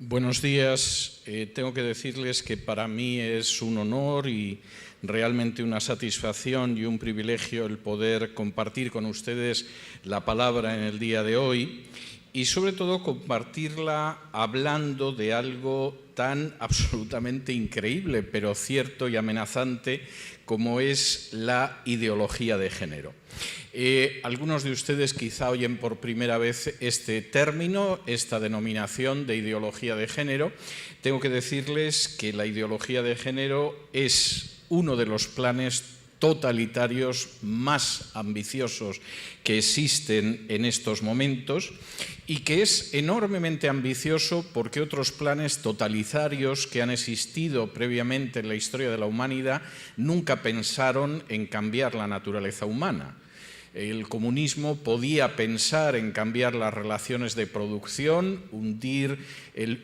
Buenos días. Tengo que decirles que para mí es un honor y realmente una satisfacción y un privilegio el poder compartir con ustedes la palabra en el día de hoy y sobre todo compartirla hablando de algo tan absolutamente increíble, pero cierto y amenazante como es la ideología de género. Algunos de ustedes quizá oyen por primera vez este término, esta denominación de ideología de género. Tengo que decirles que la ideología de género es uno de los planes totalitarios más ambiciosos que existen en estos momentos y que es enormemente ambicioso porque otros planes totalitarios que han existido previamente en la historia de la humanidad nunca pensaron en cambiar la naturaleza humana. El comunismo podía pensar en cambiar las relaciones de producción,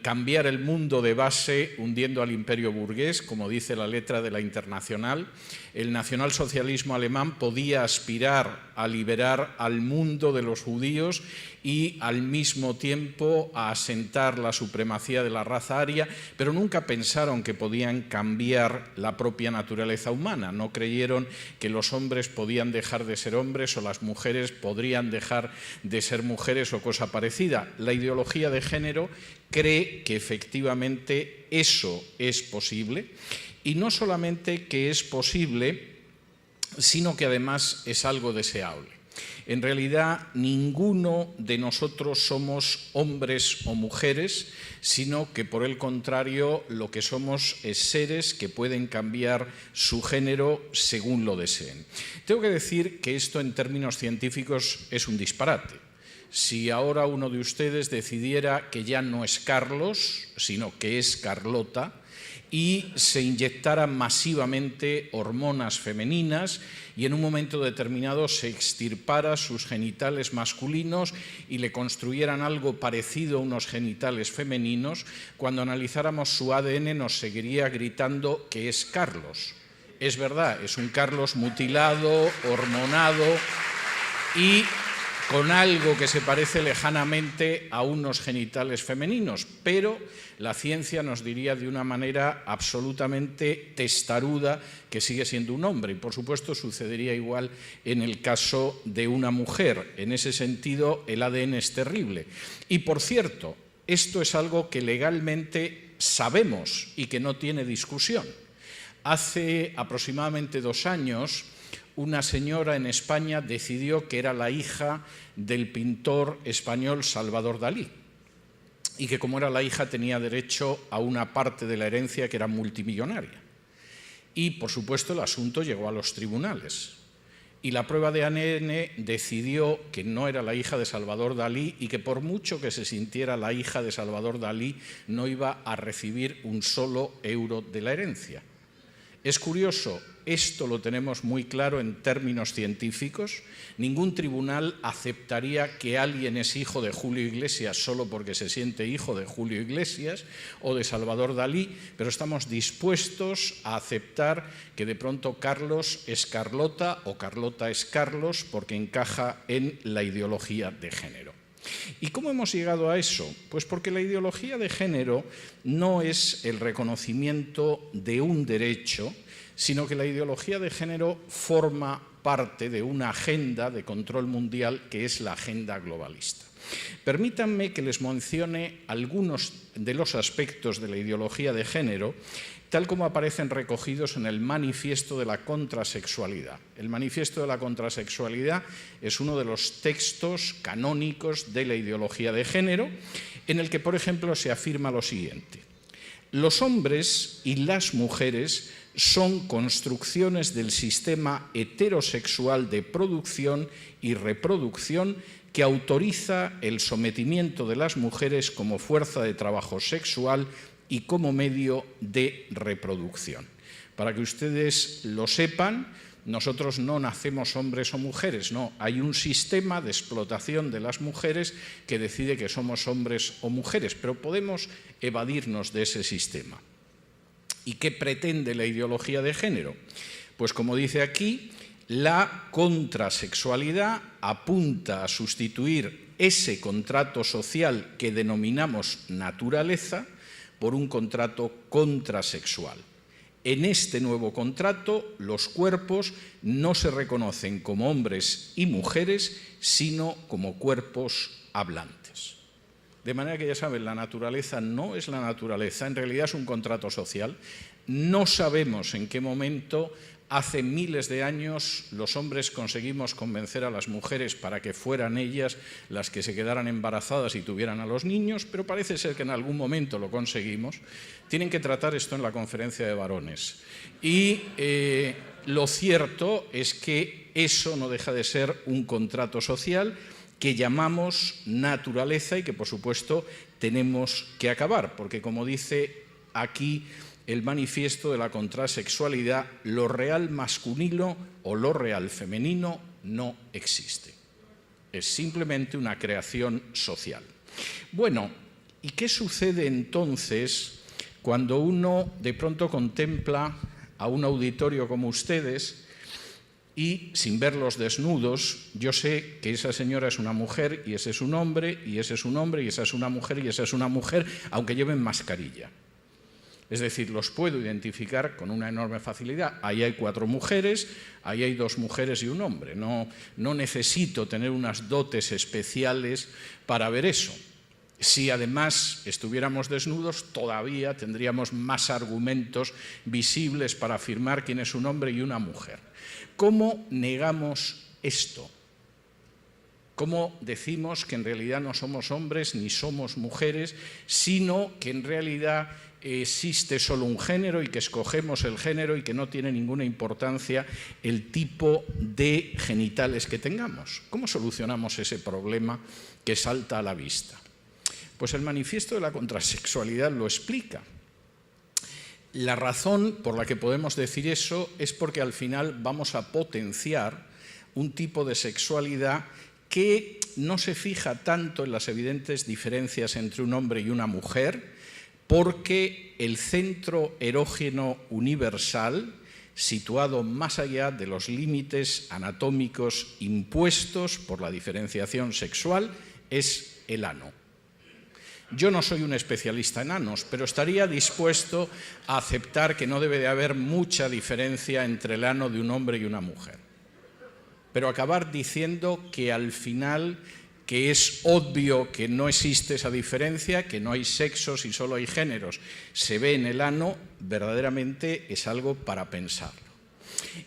cambiar el mundo de base hundiendo al imperio burgués, como dice la letra de la Internacional. El nacionalsocialismo alemán podía aspirar a liberar al mundo de los judíos y al mismo tiempo a asentar la supremacía de la raza aria, pero nunca pensaron que podían cambiar la propia naturaleza humana. No creyeron que los hombres podían dejar de ser hombres o las mujeres podrían dejar de ser mujeres o cosa parecida. La ideología de género cree que efectivamente eso es posible y no solamente que es posible, sino que además es algo deseable. En realidad, ninguno de nosotros somos hombres o mujeres, sino que por el contrario lo que somos es seres que pueden cambiar su género según lo deseen. Tengo que decir que esto en términos científicos es un disparate. Si ahora uno de ustedes decidiera que ya no es Carlos, sino que es Carlota, y se inyectaran masivamente hormonas femeninas y en un momento determinado se extirpara sus genitales masculinos y le construyeran algo parecido a unos genitales femeninos, cuando analizáramos su ADN nos seguiría gritando que es Carlos. Es verdad, es un Carlos mutilado, hormonado y con algo que se parece lejanamente a unos genitales femeninos, pero la ciencia nos diría de una manera absolutamente testaruda que sigue siendo un hombre, y por supuesto sucedería igual en el caso de una mujer. En ese sentido, el ADN es terrible. Y por cierto, esto es algo que legalmente sabemos y que no tiene discusión. Hace aproximadamente 2 años, una señora en España decidió que era la hija del pintor español Salvador Dalí y que como era la hija tenía derecho a una parte de la herencia que era multimillonaria. Y por supuesto el asunto llegó a los tribunales y la prueba de ADN decidió que no era la hija de Salvador Dalí y que por mucho que se sintiera la hija de Salvador Dalí no iba a recibir un solo euro de la herencia. Es curioso, esto lo tenemos muy claro en términos científicos. Ningún tribunal aceptaría que alguien es hijo de Julio Iglesias solo porque se siente hijo de Julio Iglesias o de Salvador Dalí, pero estamos dispuestos a aceptar que de pronto Carlos es Carlota o Carlota es Carlos porque encaja en la ideología de género. ¿Y cómo hemos llegado a eso? Pues porque la ideología de género no es el reconocimiento de un derecho, sino que la ideología de género forma parte de una agenda de control mundial que es la agenda globalista. Permítanme que les mencione algunos de los aspectos de la ideología de género tal como aparecen recogidos en el Manifiesto de la Contrasexualidad. El Manifiesto de la Contrasexualidad es uno de los textos canónicos de la ideología de género, en el que, por ejemplo, se afirma lo siguiente: los hombres y las mujeres son construcciones del sistema heterosexual de producción y reproducción que autoriza el sometimiento de las mujeres como fuerza de trabajo sexual y como medio de reproducción. Para que ustedes lo sepan, nosotros no nacemos hombres o mujeres, no, hay un sistema de explotación de las mujeres que decide que somos hombres o mujeres, pero podemos evadirnos de ese sistema. ¿Y qué pretende la ideología de género? Pues como dice aquí, La contrasexualidad apunta a sustituir ese contrato social que denominamos naturaleza por un contrato contrasexual. En este nuevo contrato, los cuerpos no se reconocen como hombres y mujeres, sino como cuerpos hablantes. De manera que ya saben, la naturaleza no es la naturaleza, en realidad es un contrato social. No sabemos en qué momento, hace miles de años, los hombres conseguimos convencer a las mujeres para que fueran ellas las que se quedaran embarazadas y tuvieran a los niños, pero parece ser que en algún momento lo conseguimos. Tienen que tratar esto en la conferencia de varones. Y lo cierto es que eso no deja de ser un contrato social que llamamos naturaleza y que, por supuesto, tenemos que acabar, porque, como dice aquí el manifiesto de la contrasexualidad, lo real masculino o lo real femenino no existe. Es simplemente una creación social. Bueno, ¿y qué sucede entonces cuando uno de pronto contempla a un auditorio como ustedes y, sin verlos desnudos, yo sé que esa señora es una mujer y ese es un hombre, y ese es un hombre y esa es una mujer y esa es una mujer, aunque lleven mascarilla? Es decir, los puedo identificar con una enorme facilidad. Ahí hay 4 mujeres, ahí hay 2 mujeres y un hombre. No necesito tener unas dotes especiales para ver eso. Si además estuviéramos desnudos, todavía tendríamos más argumentos visibles para afirmar quién es un hombre y una mujer. ¿Cómo negamos esto? ¿Cómo decimos que en realidad no somos hombres ni somos mujeres, sino que en realidad existe solo un género y que escogemos el género y que no tiene ninguna importancia el tipo de genitales que tengamos? ¿Cómo solucionamos ese problema que salta a la vista? Pues el manifiesto de la contrasexualidad lo explica. La razón por la que podemos decir eso es porque al final vamos a potenciar un tipo de sexualidad que no se fija tanto en las evidentes diferencias entre un hombre y una mujer, porque el centro erógeno universal, situado más allá de los límites anatómicos impuestos por la diferenciación sexual, es el ano. Yo no soy un especialista en anos, pero estaría dispuesto a aceptar que no debe de haber mucha diferencia entre el ano de un hombre y una mujer. Pero acabar diciendo que al final, que es obvio que no existe esa diferencia, que no hay sexos y solo hay géneros, se ve en el ano, verdaderamente es algo para pensarlo.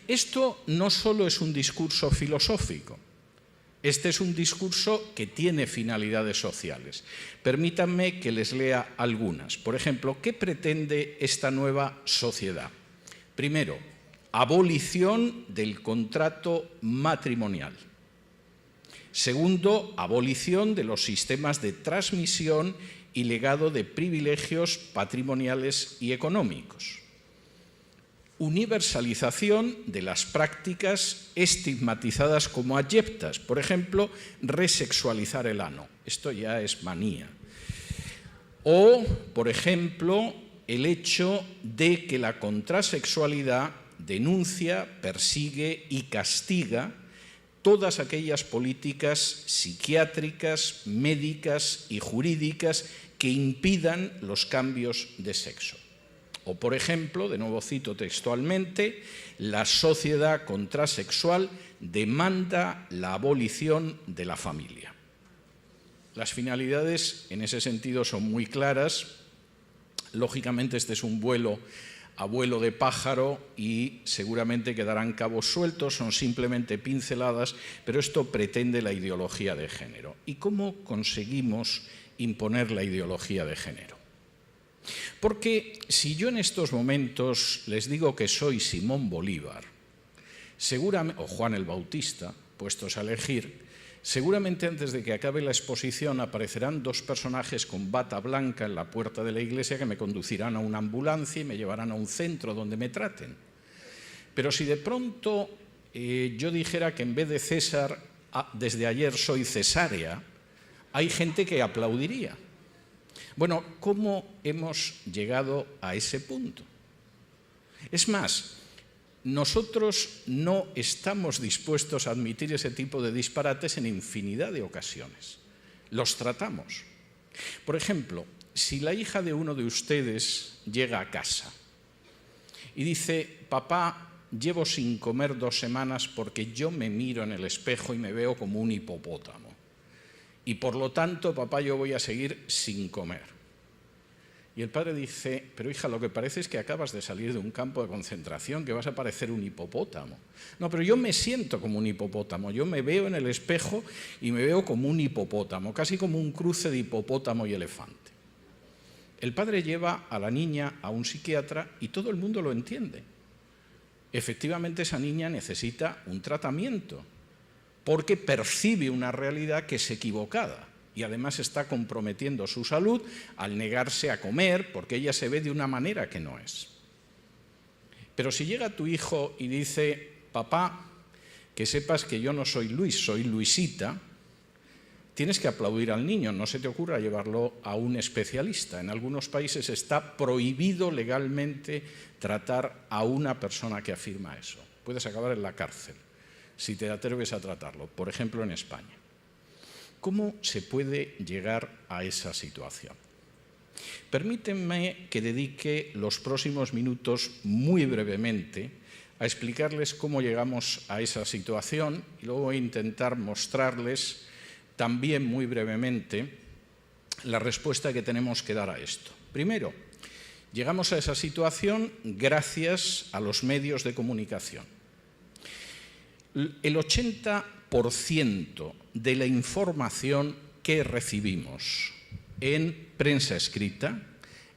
Esto no solo es un discurso filosófico, este es un discurso que tiene finalidades sociales. Permítanme que les lea algunas. Por ejemplo, ¿qué pretende esta nueva sociedad? Primero, abolición del contrato matrimonial. Segundo, abolición de los sistemas de transmisión y legado de privilegios patrimoniales y económicos. Universalización de las prácticas estigmatizadas como abyectas. Por ejemplo, resexualizar el ano. Esto ya es manía. O, por ejemplo, el hecho de que la contrasexualidad denuncia, persigue y castiga todas aquellas políticas psiquiátricas, médicas y jurídicas que impidan los cambios de sexo. O, por ejemplo, de nuevo cito textualmente, la sociedad contrasexual demanda la abolición de la familia. Las finalidades en ese sentido son muy claras. Lógicamente este es un vuelo a vuelo de pájaro y seguramente quedarán cabos sueltos, son simplemente pinceladas, pero esto pretende la ideología de género. ¿Y cómo conseguimos imponer la ideología de género? Porque si yo en estos momentos les digo que soy Simón Bolívar, seguramente, o Juan el Bautista, puestos a elegir, seguramente antes de que acabe la exposición aparecerán 2 personajes con bata blanca en la puerta de la iglesia que me conducirán a una ambulancia y me llevarán a un centro donde me traten. Pero si de pronto yo dijera que en vez de César, desde ayer soy cesárea, hay gente que aplaudiría. Bueno, ¿cómo hemos llegado a ese punto? Es más, nosotros no estamos dispuestos a admitir ese tipo de disparates en infinidad de ocasiones. Los tratamos. Por ejemplo, si la hija de uno de ustedes llega a casa y dice: papá, llevo sin comer 2 semanas porque yo me miro en el espejo y me veo como un hipopótamo. Y por lo tanto, papá, yo voy a seguir sin comer. Y el padre dice: pero hija, lo que parece es que acabas de salir de un campo de concentración, que vas a parecer un hipopótamo. No, pero yo me siento como un hipopótamo, yo me veo en el espejo y me veo como un hipopótamo, casi como un cruce de hipopótamo y elefante. El padre lleva a la niña a un psiquiatra y todo el mundo lo entiende. Efectivamente, esa niña necesita un tratamiento porque percibe una realidad que es equivocada. Y además está comprometiendo su salud al negarse a comer porque ella se ve de una manera que no es. Pero si llega tu hijo y dice: papá, que sepas que yo no soy Luis, soy Luisita, tienes que aplaudir al niño, no se te ocurra llevarlo a un especialista. En algunos países está prohibido legalmente tratar a una persona que afirma eso. Puedes acabar en la cárcel si te atreves a tratarlo, por ejemplo en España. ¿Cómo se puede llegar a esa situación? Permítanme que dedique los próximos minutos muy brevemente a explicarles cómo llegamos a esa situación y luego voy a intentar mostrarles también muy brevemente la respuesta que tenemos que dar a esto. Primero, llegamos a esa situación gracias a los medios de comunicación. El 80% de la información que recibimos en prensa escrita,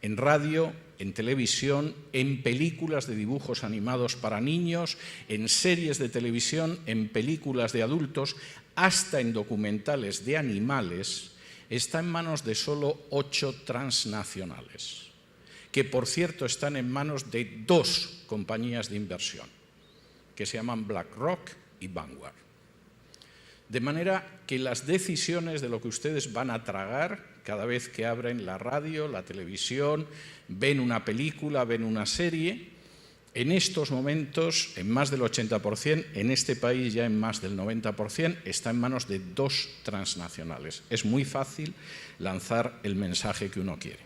en radio, en televisión, en películas de dibujos animados para niños, en series de televisión, en películas de adultos, hasta en documentales de animales, está en manos de solo 8 transnacionales, que por cierto están en manos de 2 compañías de inversión, que se llaman BlackRock y Vanguard. De manera que las decisiones de lo que ustedes van a tragar cada vez que abren la radio, la televisión, ven una película, ven una serie, en estos momentos, en más del 80%, en este país ya en más del 90%, está en manos de 2 transnacionales. Es muy fácil lanzar el mensaje que uno quiere.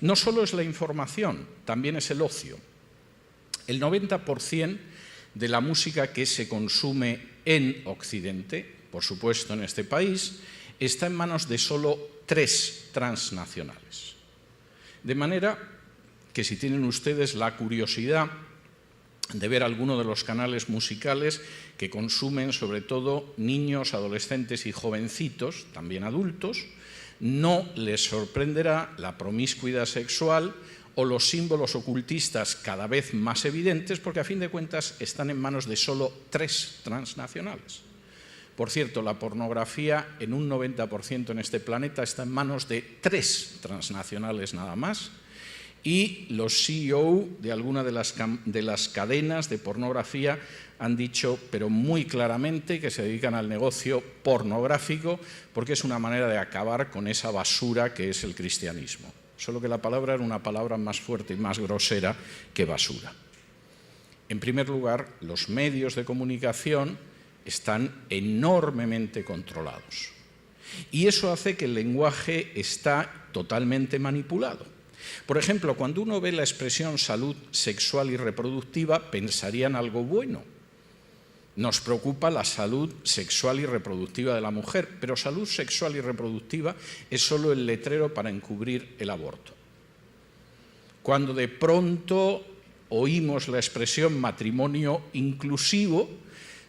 No solo es la información, también es el ocio. El 90% de la música que se consume en Occidente, por supuesto en este país, está en manos de solo 3 transnacionales. De manera que si tienen ustedes la curiosidad de ver alguno de los canales musicales que consumen sobre todo niños, adolescentes y jovencitos, también adultos, no les sorprenderá la promiscuidad sexual o los símbolos ocultistas cada vez más evidentes, porque a fin de cuentas están en manos de solo 3 transnacionales. Por cierto, la pornografía en un 90% en este planeta está en manos de 3 transnacionales nada más, y los CEO de alguna de las cadenas de pornografía han dicho, pero muy claramente, que se dedican al negocio pornográfico porque es una manera de acabar con esa basura que es el cristianismo. Solo que la palabra era una palabra más fuerte y más grosera que basura. En primer lugar, los medios de comunicación están enormemente controlados. Y eso hace que el lenguaje está totalmente manipulado. Por ejemplo, cuando uno ve la expresión salud sexual y reproductiva, pensaría en algo bueno. Nos preocupa la salud sexual y reproductiva de la mujer, pero salud sexual y reproductiva es solo el letrero para encubrir el aborto. Cuando de pronto oímos la expresión matrimonio inclusivo,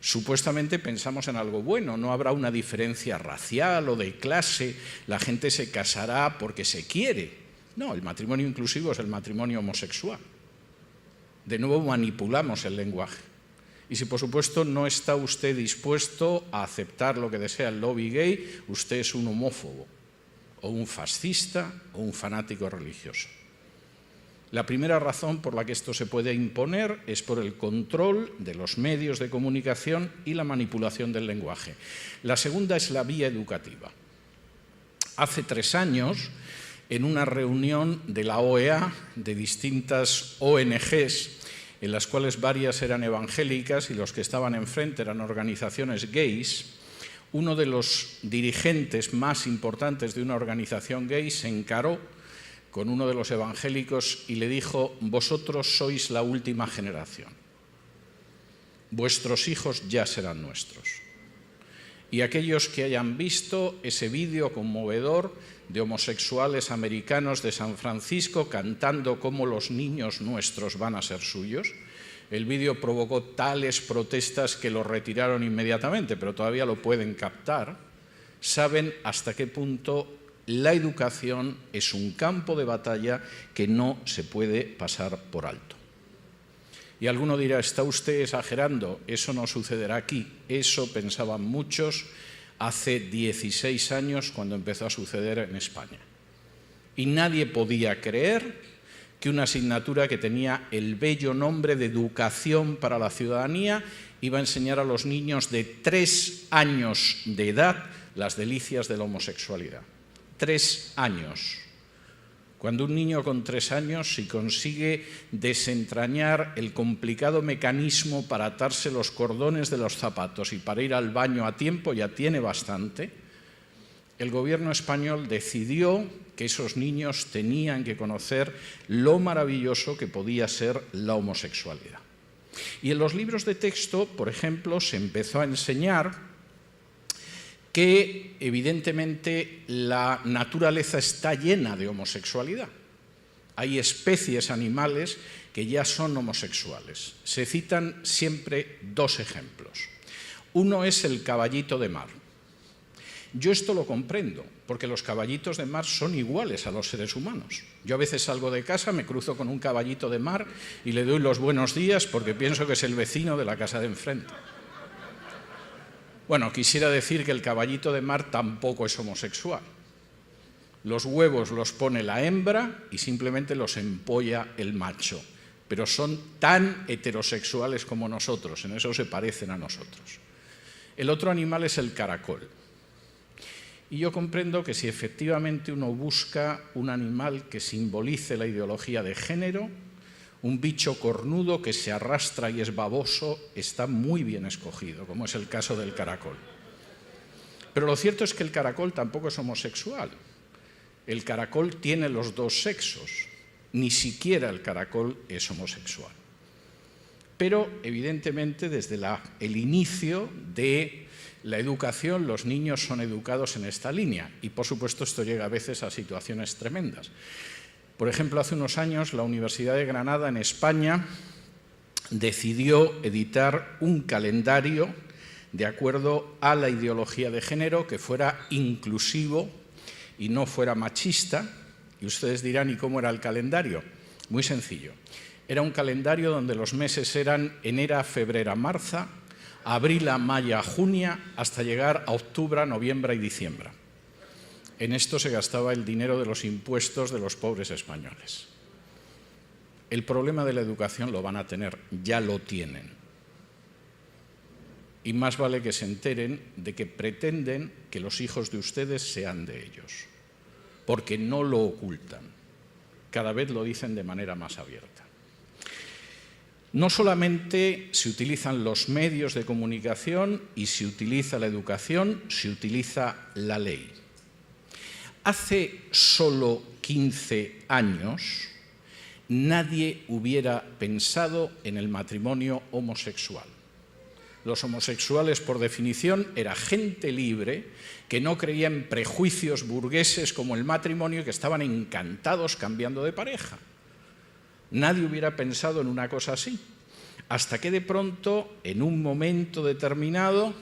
supuestamente pensamos en algo bueno, no habrá una diferencia racial o de clase, la gente se casará porque se quiere. No, el matrimonio inclusivo es el matrimonio homosexual. De nuevo manipulamos el lenguaje. Y si por supuesto no está usted dispuesto a aceptar lo que desea el lobby gay, usted es un homófobo, o un fascista, o un fanático religioso. La primera razón por la que esto se puede imponer es por el control de los medios de comunicación y la manipulación del lenguaje. La segunda es la vía educativa. Hace 3 años, en una reunión de la OEA, de distintas ONGs, en las cuales varias eran evangélicas y los que estaban enfrente eran organizaciones gays, uno de los dirigentes más importantes de una organización gay se encaró con uno de los evangélicos y le dijo: vosotros sois la última generación, vuestros hijos ya serán nuestros. Y aquellos que hayan visto ese vídeo conmovedor de homosexuales americanos de San Francisco cantando cómo los niños nuestros van a ser suyos, el vídeo provocó tales protestas que lo retiraron inmediatamente, pero todavía lo pueden captar, saben hasta qué punto la educación es un campo de batalla que no se puede pasar por alto. Y alguno dirá: ¿está usted exagerando? Eso no sucederá aquí. Eso pensaban muchos hace 16 años cuando empezó a suceder en España. Y nadie podía creer que una asignatura que tenía el bello nombre de Educación para la Ciudadanía iba a enseñar a los niños de 3 años de edad las delicias de la homosexualidad. 3 años. Cuando un niño con 3 años, si consigue desentrañar el complicado mecanismo para atarse los cordones de los zapatos y para ir al baño a tiempo, ya tiene bastante, el gobierno español decidió que esos niños tenían que conocer lo maravilloso que podía ser la homosexualidad. Y en los libros de texto, por ejemplo, se empezó a enseñar que evidentemente la naturaleza está llena de homosexualidad. Hay especies animales que ya son homosexuales. Se citan siempre 2 ejemplos. Uno es el caballito de mar. Yo esto lo comprendo, porque los caballitos de mar son iguales a los seres humanos. Yo a veces salgo de casa, me cruzo con un caballito de mar y le doy los buenos días porque pienso que es el vecino de la casa de enfrente. Bueno, quisiera decir que el caballito de mar tampoco es homosexual. Los huevos los pone la hembra y simplemente los empolla el macho. Pero son tan heterosexuales como nosotros, en eso se parecen a nosotros. El otro animal es el caracol. Y yo comprendo que si efectivamente uno busca un animal que simbolice la ideología de género, un bicho cornudo que se arrastra y es baboso, está muy bien escogido, como es el caso del caracol. Pero lo cierto es que el caracol tampoco es homosexual. El caracol tiene los 2 sexos. Ni siquiera el caracol es homosexual. Pero, evidentemente, desde el inicio de la educación, los niños son educados en esta línea. Y, por supuesto, esto llega a veces a situaciones tremendas. Por ejemplo, hace unos años la Universidad de Granada, en España, decidió editar un calendario de acuerdo a la ideología de género que fuera inclusivo y no fuera machista. Y ustedes dirán: ¿y cómo era el calendario? Muy sencillo. Era un calendario donde los meses eran enero, febrero, marzo, abril, mayo, junio, hasta llegar a octubre, noviembre y diciembre. En esto se gastaba el dinero de los impuestos de los pobres españoles. El problema de la educación lo van a tener, ya lo tienen. Y más vale que se enteren de que pretenden que los hijos de ustedes sean de ellos, porque no lo ocultan. Cada vez lo dicen de manera más abierta. No solamente se utilizan los medios de comunicación y se utiliza la educación, se utiliza la ley. Hace solo 15 años nadie hubiera pensado en el matrimonio homosexual. Los homosexuales, por definición, era gente libre que no creía en prejuicios burgueses como el matrimonio y que estaban encantados cambiando de pareja. Nadie hubiera pensado en una cosa así, hasta que de pronto, en un momento determinado,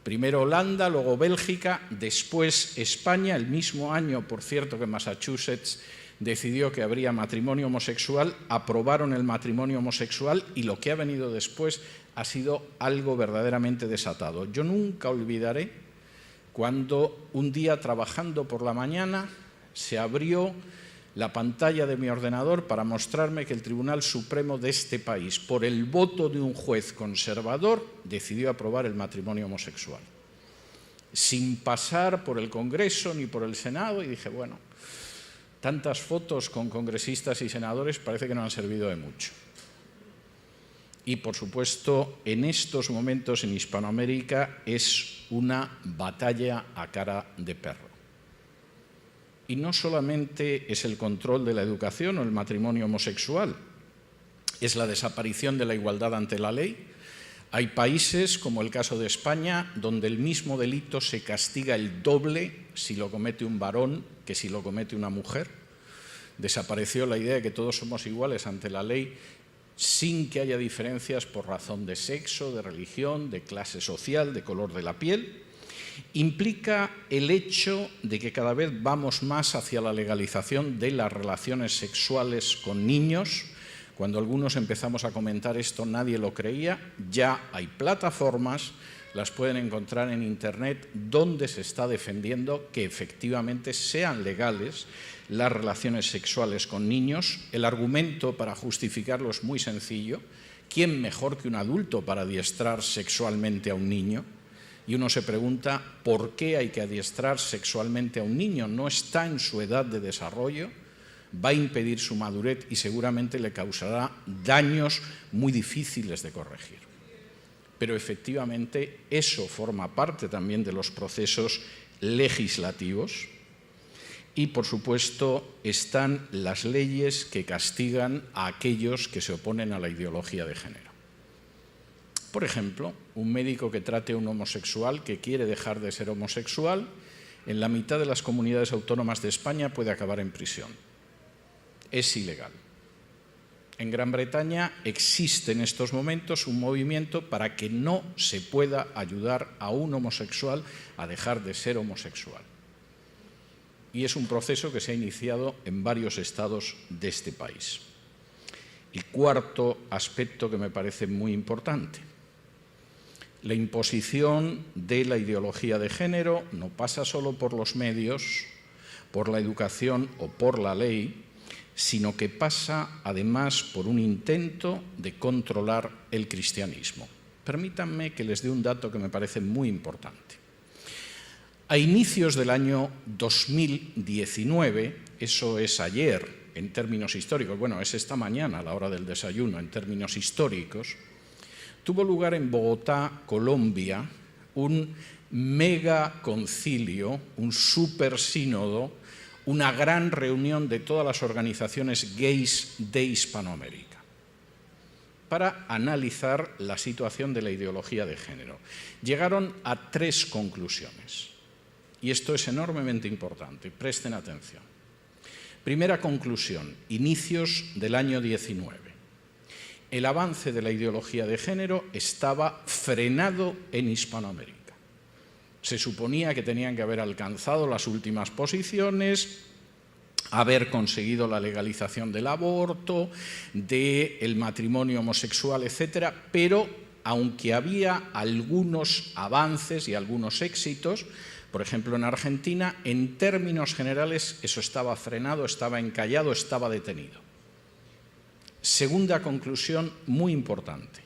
primero Holanda, luego Bélgica, después España, el mismo año, por cierto, que Massachusetts decidió que habría matrimonio homosexual, aprobaron el matrimonio homosexual y lo que ha venido después ha sido algo verdaderamente desatado. Yo nunca olvidaré cuando un día trabajando por la mañana se abrió la pantalla de mi ordenador para mostrarme que el Tribunal Supremo de este país, por el voto de un juez conservador, decidió aprobar el matrimonio homosexual, sin pasar por el Congreso ni por el Senado, y dije, bueno, tantas fotos con congresistas y senadores parece que no han servido de mucho. Y, por supuesto, en estos momentos en Hispanoamérica es una batalla a cara de perro. Y no solamente es el control de la educación o el matrimonio homosexual, es la desaparición de la igualdad ante la ley. Hay países, como el caso de España, donde el mismo delito se castiga el doble si lo comete un varón que si lo comete una mujer. Desapareció la idea de que todos somos iguales ante la ley sin que haya diferencias por razón de sexo, de religión, de clase social, de color de la piel. Implica el hecho de que cada vez vamos más hacia la legalización de las relaciones sexuales con niños. Cuando algunos empezamos a comentar esto, nadie lo creía. Ya hay plataformas, las pueden encontrar en Internet, donde se está defendiendo que efectivamente sean legales las relaciones sexuales con niños. El argumento para justificarlo es muy sencillo. ¿Quién mejor que un adulto para adiestrar sexualmente a un niño? Y uno se pregunta, ¿por qué hay que adiestrar sexualmente a un niño? No está en su edad de desarrollo, va a impedir su madurez y seguramente le causará daños muy difíciles de corregir. Pero efectivamente eso forma parte también de los procesos legislativos y, por supuesto, están las leyes que castigan a aquellos que se oponen a la ideología de género. Por ejemplo, un médico que trate a un homosexual que quiere dejar de ser homosexual, en la mitad de las comunidades autónomas de España puede acabar en prisión. Es ilegal. En Gran Bretaña existe en estos momentos un movimiento para que no se pueda ayudar a un homosexual a dejar de ser homosexual. Y es un proceso que se ha iniciado en varios estados de este país. Y cuarto aspecto que me parece muy importante. La imposición de la ideología de género no pasa solo por los medios, por la educación o por la ley, sino que pasa además por un intento de controlar el cristianismo. Permítanme que les dé un dato que me parece muy importante. A inicios del año 2019, eso es ayer en términos históricos, bueno, es esta mañana a la hora del desayuno en términos históricos, tuvo lugar en Bogotá, Colombia, un mega concilio, un super sínodo, una gran reunión de todas las organizaciones gays de Hispanoamérica para analizar la situación de la ideología de género. Llegaron a 3 conclusiones y esto es enormemente importante, presten atención. Primera conclusión, inicios del año 19. El avance de la ideología de género estaba frenado en Hispanoamérica. Se suponía que tenían que haber alcanzado las últimas posiciones, haber conseguido la legalización del aborto, del matrimonio homosexual, etc. Pero, aunque había algunos avances y algunos éxitos, por ejemplo en Argentina, en términos generales eso estaba frenado, estaba encallado, estaba detenido. Segunda conclusión muy importante.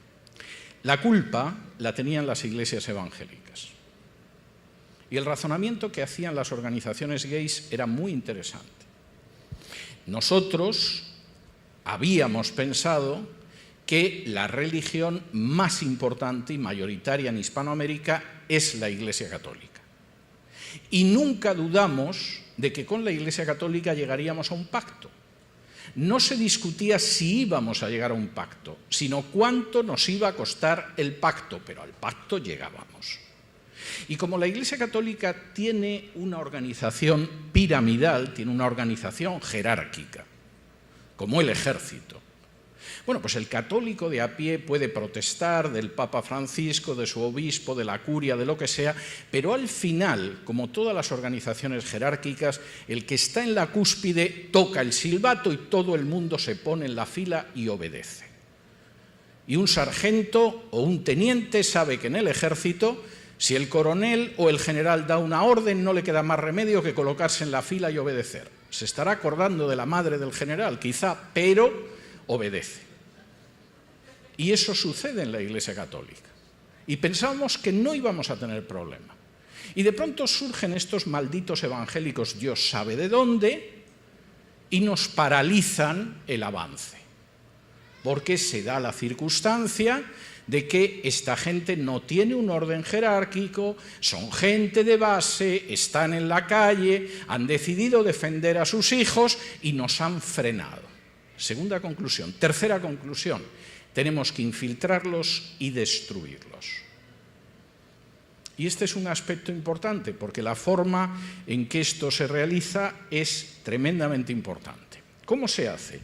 La culpa la tenían las iglesias evangélicas. Y el razonamiento que hacían las organizaciones gays era muy interesante. Nosotros habíamos pensado que la religión más importante y mayoritaria en Hispanoamérica es la Iglesia Católica. Y nunca dudamos de que con la Iglesia Católica llegaríamos a un pacto. No se discutía si íbamos a llegar a un pacto, sino cuánto nos iba a costar el pacto, pero al pacto llegábamos. Y como la Iglesia Católica tiene una organización piramidal, tiene una organización jerárquica, como el ejército, bueno, pues el católico de a pie puede protestar del Papa Francisco, de su obispo, de la curia, de lo que sea, pero al final, como todas las organizaciones jerárquicas, el que está en la cúspide toca el silbato y todo el mundo se pone en la fila y obedece. Y un sargento o un teniente sabe que en el ejército, si el coronel o el general da una orden, no le queda más remedio que colocarse en la fila y obedecer. Se estará acordando de la madre del general, quizá, pero obedece. Y eso sucede en la Iglesia Católica. Y pensábamos que no íbamos a tener problema. Y de pronto surgen estos malditos evangélicos, Dios sabe de dónde, y nos paralizan el avance. porque se da la circunstancia de que esta gente no tiene un orden jerárquico, son gente de base, están en la calle, han decidido defender a sus hijos y nos han frenado. Segunda conclusión. Tercera conclusión, tenemos que infiltrarlos y destruirlos. Y este es un aspecto importante, porque la forma en que esto se realiza es tremendamente importante. ¿Cómo se hace?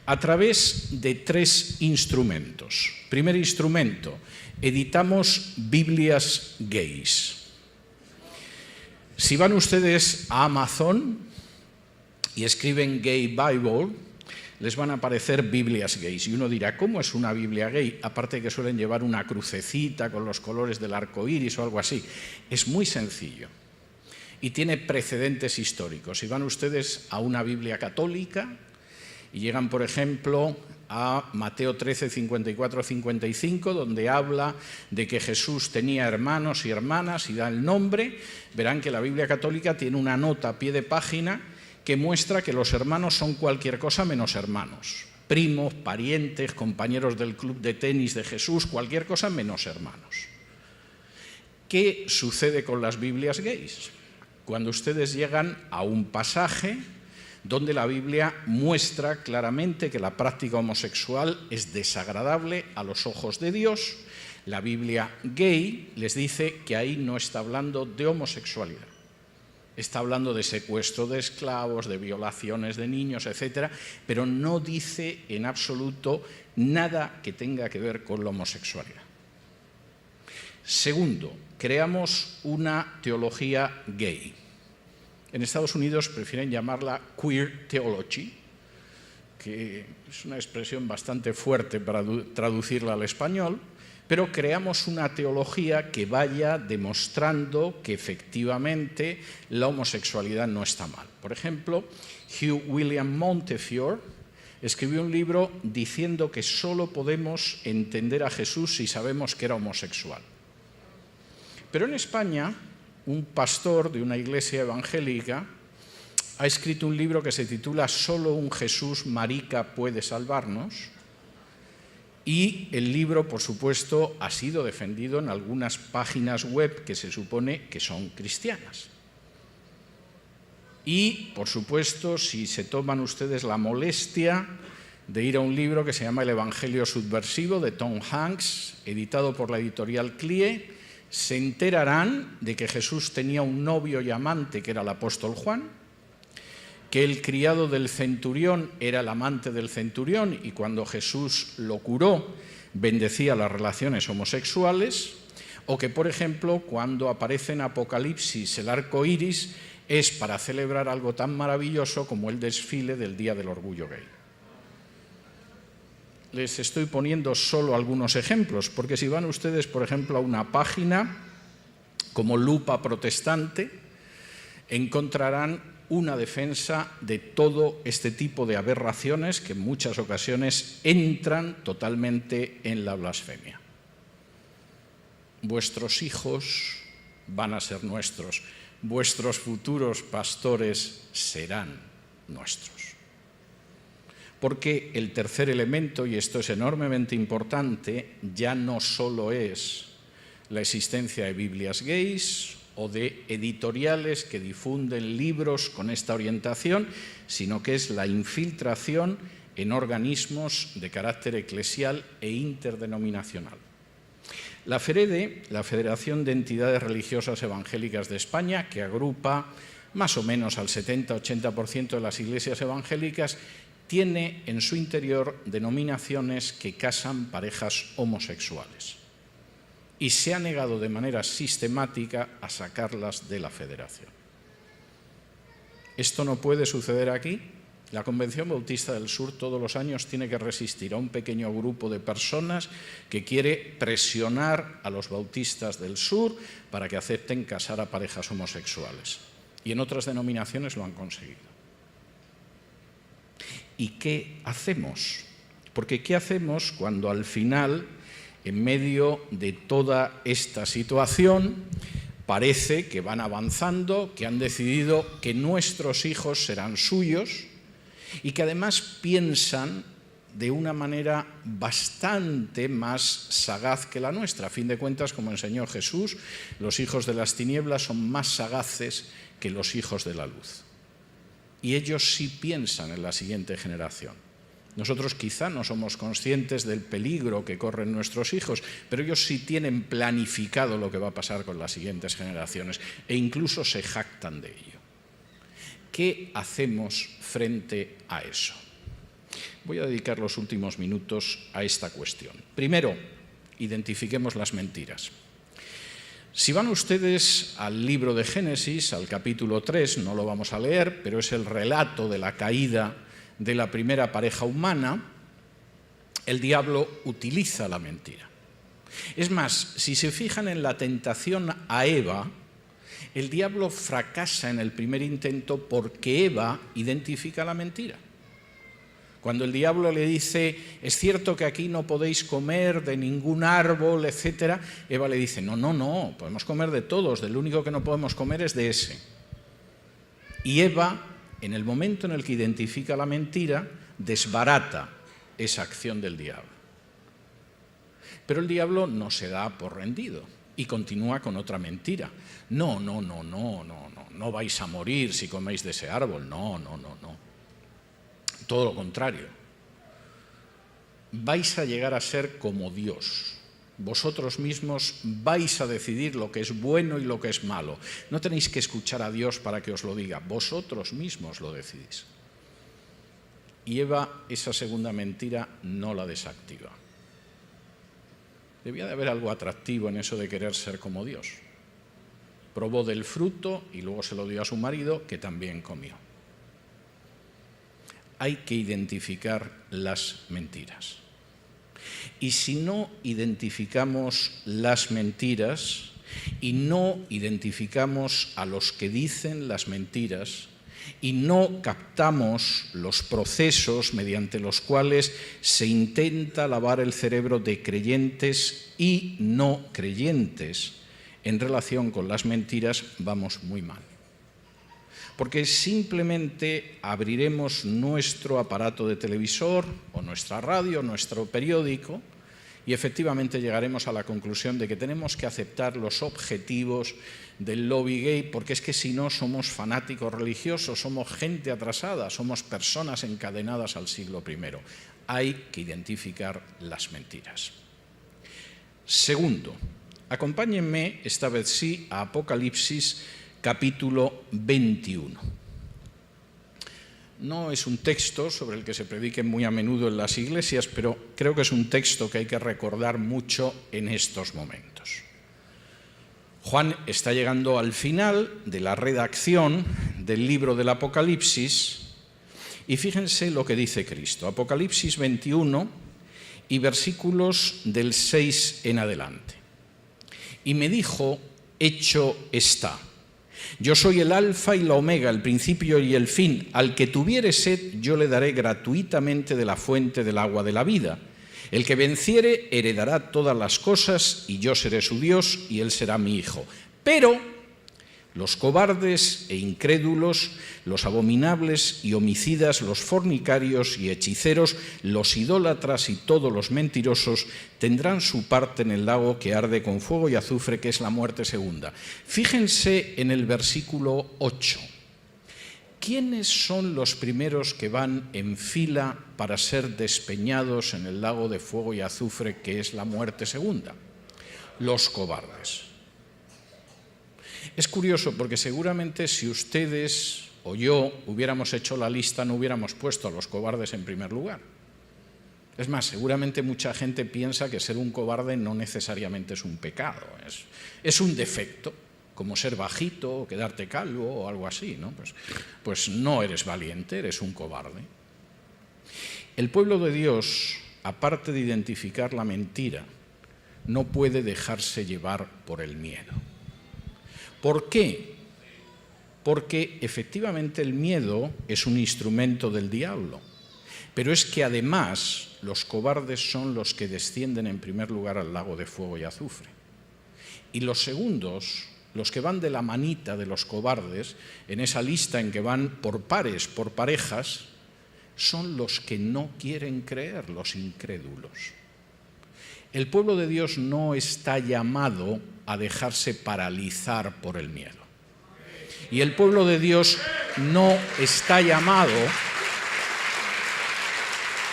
A través de 3 instrumentos. Primer instrumento, editamos Biblias gays. Si van ustedes a Amazon y escriben Gay Bible, les van a aparecer Biblias gays. Y uno dirá, ¿cómo es una Biblia gay? Aparte de que suelen llevar una crucecita con los colores del arco iris o algo así. Es muy sencillo y tiene precedentes históricos. Si van ustedes a una Biblia católica y llegan, por ejemplo, a Mateo 13, 54, 55, donde habla de que Jesús tenía hermanos y hermanas y da el nombre, verán que la Biblia católica tiene una nota a pie de página que muestra que los hermanos son cualquier cosa menos hermanos. Primos, parientes, compañeros del club de tenis de Jesús, cualquier cosa menos hermanos. ¿Qué sucede con las Biblias gays? Cuando ustedes llegan a un pasaje donde la Biblia muestra claramente que la práctica homosexual es desagradable a los ojos de Dios, la Biblia gay les dice que ahí no está hablando de homosexualidad. Está hablando de secuestro de esclavos, de violaciones de niños, etc., pero no dice en absoluto nada que tenga que ver con la homosexualidad. Segundo, creamos una teología gay. En Estados Unidos prefieren llamarla queer theology, que es una expresión bastante fuerte para traducirla al español, pero creamos una teología que vaya demostrando que efectivamente la homosexualidad no está mal. Por ejemplo, Hugh William Montefiore escribió un libro diciendo que solo podemos entender a Jesús si sabemos que era homosexual. Pero en España, un pastor de una iglesia evangélica ha escrito un libro que se titula «Solo un Jesús marica puede salvarnos», y el libro, por supuesto, ha sido defendido en algunas páginas web que se supone que son cristianas. Y, por supuesto, si se toman ustedes la molestia de ir a un libro que se llama El Evangelio Subversivo, de Tom Hanks, editado por la editorial CLIE, se enterarán de que Jesús tenía un novio y amante que era el apóstol Juan, que el criado del centurión era el amante del centurión y cuando Jesús lo curó bendecía las relaciones homosexuales, o que, por ejemplo, cuando aparece en Apocalipsis el arco iris es para celebrar algo tan maravilloso como el desfile del Día del Orgullo Gay. Les estoy poniendo solo algunos ejemplos, porque si van ustedes, por ejemplo, a una página como Lupa Protestante, encontrarán una defensa de todo este tipo de aberraciones que en muchas ocasiones entran totalmente en la blasfemia. Vuestros hijos van a ser nuestros, vuestros futuros pastores serán nuestros. Porque el tercer elemento, y esto es enormemente importante, ya no solo es la existencia de Biblias gays o de editoriales que difunden libros con esta orientación, sino que es la infiltración en organismos de carácter eclesial e interdenominacional. La FEREDE, la Federación de Entidades Religiosas Evangélicas de España, que agrupa más o menos al 70-80% de las iglesias evangélicas, tiene en su interior denominaciones que casan parejas homosexuales. Y se ha negado de manera sistemática a sacarlas de la federación. Esto no puede suceder aquí. La Convención Bautista del Sur todos los años tiene que resistir a un pequeño grupo de personas que quiere presionar a los bautistas del Sur para que acepten casar a parejas homosexuales. Y en otras denominaciones lo han conseguido. ¿Y qué hacemos? Porque ¿qué hacemos cuando al final, en medio de toda esta situación, parece que van avanzando, que han decidido que nuestros hijos serán suyos y que además piensan de una manera bastante más sagaz que la nuestra. A fin de cuentas, como enseñó Jesús, los hijos de las tinieblas son más sagaces que los hijos de la luz. Y ellos sí piensan en la siguiente generación. Nosotros quizá no somos conscientes del peligro que corren nuestros hijos, pero ellos sí tienen planificado lo que va a pasar con las siguientes generaciones e incluso se jactan de ello. ¿Qué hacemos frente a eso? Voy a dedicar los últimos minutos a esta cuestión. Primero, identifiquemos las mentiras. Si van ustedes al libro de Génesis, al capítulo 3, no lo vamos a leer, pero es el relato de la caída de la primera pareja humana, el diablo utiliza la mentira. Es más, si se fijan en la tentación a Eva, el diablo fracasa en el primer intento porque Eva identifica la mentira. Cuando el diablo le dice, es cierto que aquí no podéis comer de ningún árbol, etc., Eva le dice, no, podemos comer de todos, del único que no podemos comer es de ese. Y Eva, en el momento en el que identifica la mentira, desbarata esa acción del diablo. Pero el diablo no se da por rendido y continúa con otra mentira. No vais a morir si coméis de ese árbol, no. Todo lo contrario. Vais a llegar a ser como Dios. Vosotros mismos vais a decidir lo que es bueno y lo que es malo. No tenéis que escuchar a Dios para que os lo diga. Vosotros mismos lo decidís. Y Eva esa segunda mentira no la desactiva. Debía de haber algo atractivo en eso de querer ser como Dios. Probó del fruto y luego se lo dio a su marido, que también comió. Hay que identificar las mentiras. Y si no identificamos las mentiras y no identificamos a los que dicen las mentiras y no captamos los procesos mediante los cuales se intenta lavar el cerebro de creyentes y no creyentes en relación con las mentiras, vamos muy mal. Porque simplemente abriremos nuestro aparato de televisor o nuestra radio, nuestro periódico, y efectivamente llegaremos a la conclusión de que tenemos que aceptar los objetivos del lobby gay, porque es que si no somos fanáticos religiosos, somos gente atrasada, somos personas encadenadas al siglo I. Hay que identificar las mentiras. Segundo, acompáñenme, esta vez sí, a Apocalipsis capítulo 21. No es un texto sobre el que se predique muy a menudo en las iglesias, pero creo que es un texto que hay que recordar mucho en estos momentos. Juan está llegando al final de la redacción del libro del Apocalipsis y fíjense lo que dice Cristo. Apocalipsis 21 y versículos del 6 en adelante. Y me dijo, hecho está. Yo soy el alfa y la omega, el principio y el fin. Al que tuviere sed, yo le daré gratuitamente de la fuente del agua de la vida. El que venciere heredará todas las cosas, y yo seré su Dios, y él será mi hijo. Pero los cobardes e incrédulos, los abominables y homicidas, los fornicarios y hechiceros, los idólatras y todos los mentirosos tendrán su parte en el lago que arde con fuego y azufre, que es la muerte segunda. Fíjense en el versículo 8. ¿Quiénes son los primeros que van en fila para ser despeñados en el lago de fuego y azufre, que es la muerte segunda? Los cobardes. Es curioso porque seguramente si ustedes o yo hubiéramos hecho la lista no hubiéramos puesto a los cobardes en primer lugar. Es más, seguramente mucha gente piensa que ser un cobarde no necesariamente es un pecado, es un defecto, como ser bajito o quedarte calvo o algo así, ¿no? Pues no eres valiente, eres un cobarde. El pueblo de Dios, aparte de identificar la mentira, no puede dejarse llevar por el miedo. ¿Por qué? Porque efectivamente el miedo es un instrumento del diablo, pero es que además los cobardes son los que descienden en primer lugar al lago de fuego y azufre. Y los segundos, los que van de la manita de los cobardes, en esa lista en que van por pares, por parejas, son los que no quieren creer, los incrédulos. El pueblo de Dios no está llamado a dejarse paralizar por el miedo. Y el pueblo de Dios no está llamado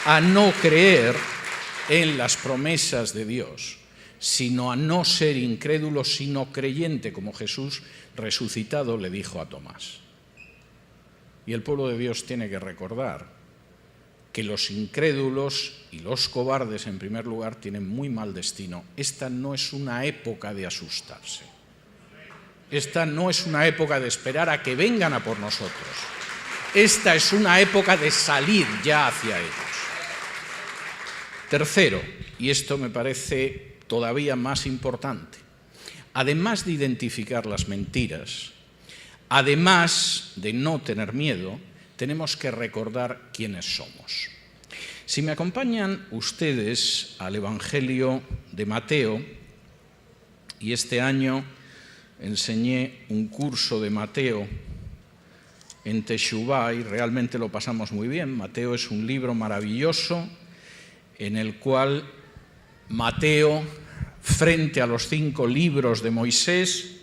a no creer en las promesas de Dios, sino a no ser incrédulo, sino creyente, como Jesús resucitado le dijo a Tomás. Y el pueblo de Dios tiene que recordar que los incrédulos y los cobardes, en primer lugar, tienen muy mal destino. Esta no es una época de asustarse. Esta no es una época de esperar a que vengan a por nosotros. Esta es una época de salir ya hacia ellos. Tercero, y esto me parece todavía más importante, además de identificar las mentiras, además de no tener miedo, tenemos que recordar quiénes somos. Si me acompañan ustedes al Evangelio de Mateo, y este año enseñé un curso de Mateo en Teshuvá y realmente lo pasamos muy bien. Mateo es un libro maravilloso en el cual Mateo, frente a los 5 libros de Moisés,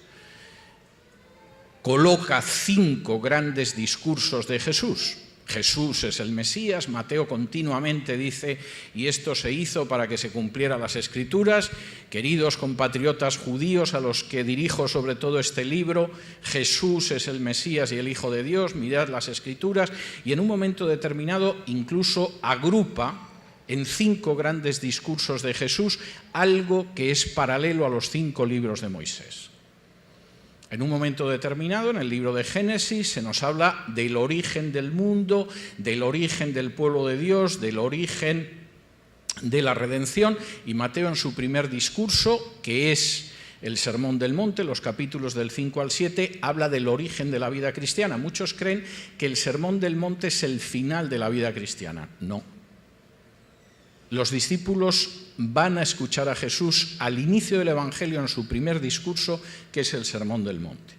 coloca 5 grandes discursos de Jesús. Jesús es el Mesías. Mateo continuamente dice, y esto se hizo para que se cumplieran las Escrituras. Queridos compatriotas judíos a los que dirijo sobre todo este libro, Jesús es el Mesías y el Hijo de Dios, mirad las Escrituras, y en un momento determinado incluso agrupa en 5 grandes discursos de Jesús algo que es paralelo a los 5 libros de Moisés. En un momento determinado, en el libro de Génesis, se nos habla del origen del mundo, del origen del pueblo de Dios, del origen de la redención, y Mateo en su primer discurso, que es el Sermón del Monte, los capítulos del 5 al 7, habla del origen de la vida cristiana. Muchos creen que el Sermón del Monte es el final de la vida cristiana. No. Los discípulos van a escuchar a Jesús al inicio del Evangelio en su primer discurso, que es el Sermón del Monte.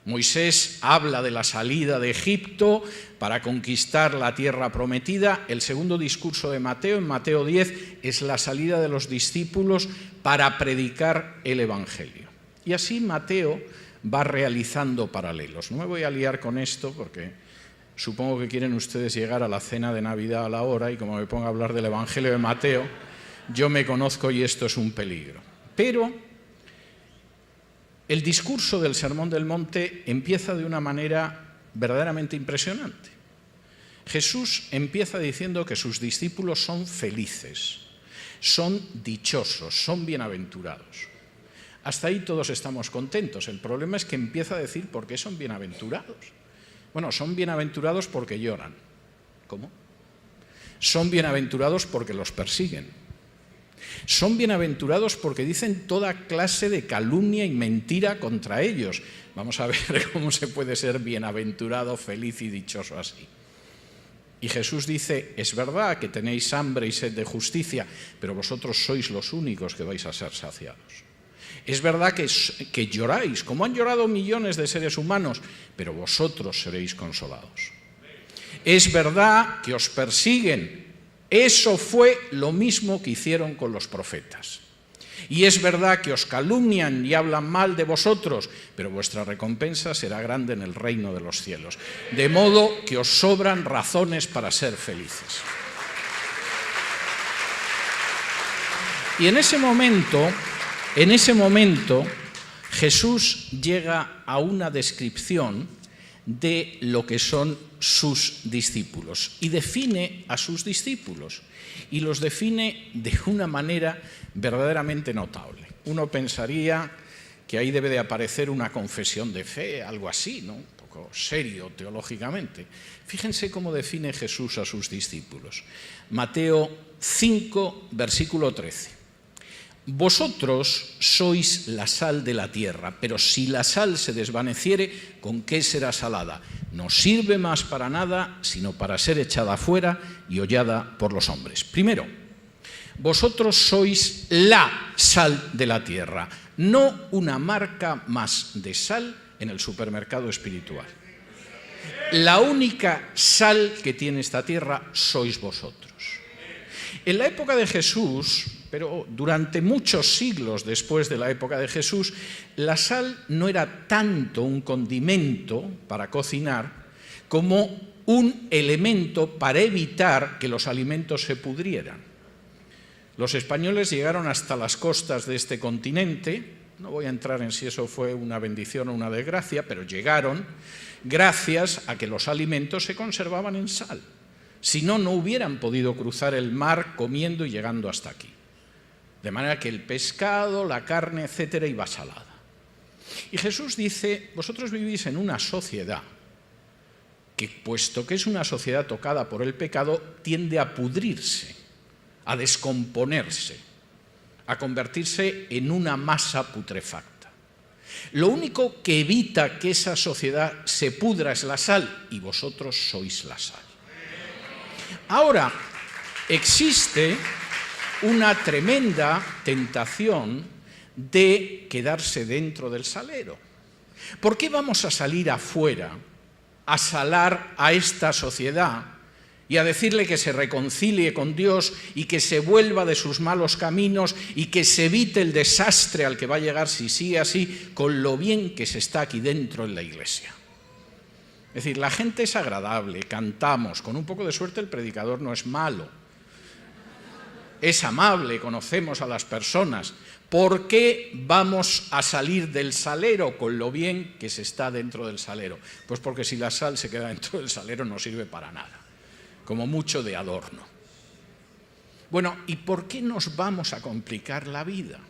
Moisés habla de la salida de Egipto para conquistar la tierra prometida. El segundo discurso de Mateo, en Mateo 10, es la salida de los discípulos para predicar el Evangelio. Y así Mateo va realizando paralelos. No me voy a liar con esto porque supongo que quieren ustedes llegar a la cena de Navidad a la hora y como me pongo a hablar del Evangelio de Mateo, yo me conozco y esto es un peligro. Pero el discurso del Sermón del Monte empieza de una manera verdaderamente impresionante. Jesús empieza diciendo que sus discípulos son felices, son dichosos, son bienaventurados. Hasta ahí todos estamos contentos. El problema es que empieza a decir por qué son bienaventurados. Bueno, son bienaventurados porque lloran. ¿Cómo? Son bienaventurados porque los persiguen. Son bienaventurados porque dicen toda clase de calumnia y mentira contra ellos. Vamos a ver cómo se puede ser bienaventurado, feliz y dichoso así. Y Jesús dice, es verdad que tenéis hambre y sed de justicia, pero vosotros sois los únicos que vais a ser saciados. Es verdad que lloráis, como han llorado millones de seres humanos, pero vosotros seréis consolados. Es verdad que os persiguen. Eso fue lo mismo que hicieron con los profetas. Y es verdad que os calumnian y hablan mal de vosotros, pero vuestra recompensa será grande en el reino de los cielos. De modo que os sobran razones para ser felices. Y en ese momento, Jesús llega a una descripción de lo que son sus discípulos y define a sus discípulos y los define de una manera verdaderamente notable. Uno pensaría que ahí debe de aparecer una confesión de fe, algo así, ¿no? Un poco serio teológicamente. Fíjense cómo define Jesús a sus discípulos. Mateo 5, versículo 13. Vosotros sois la sal de la tierra, pero si la sal se desvaneciere, ¿con qué será salada? No sirve más para nada, sino para ser echada fuera y hollada por los hombres. Primero, vosotros sois la sal de la tierra, no una marca más de sal en el supermercado espiritual. La única sal que tiene esta tierra sois vosotros. En la época de Jesús, pero durante muchos siglos después de la época de Jesús, la sal no era tanto un condimento para cocinar como un elemento para evitar que los alimentos se pudrieran. Los españoles llegaron hasta las costas de este continente, no voy a entrar en si eso fue una bendición o una desgracia, pero llegaron gracias a que los alimentos se conservaban en sal. Si no, no hubieran podido cruzar el mar comiendo y llegando hasta aquí. De manera que el pescado, la carne, etcétera, iba salada. Y Jesús dice, vosotros vivís en una sociedad que, puesto que es una sociedad tocada por el pecado, tiende a pudrirse, a descomponerse, a convertirse en una masa putrefacta. Lo único que evita que esa sociedad se pudra es la sal, y vosotros sois la sal. Ahora, existe una tremenda tentación de quedarse dentro del salero. ¿Por qué vamos a salir afuera a salar a esta sociedad y a decirle que se reconcilie con Dios y que se vuelva de sus malos caminos y que se evite el desastre al que va a llegar si sigue así, con lo bien que se está aquí dentro en la iglesia? Es decir, la gente es agradable, cantamos, con un poco de suerte el predicador no es malo, es amable, conocemos a las personas. ¿Por qué vamos a salir del salero con lo bien que se está dentro del salero? Pues porque si la sal se queda dentro del salero no sirve para nada, como mucho de adorno. Bueno, ¿y por qué nos vamos a complicar la vida?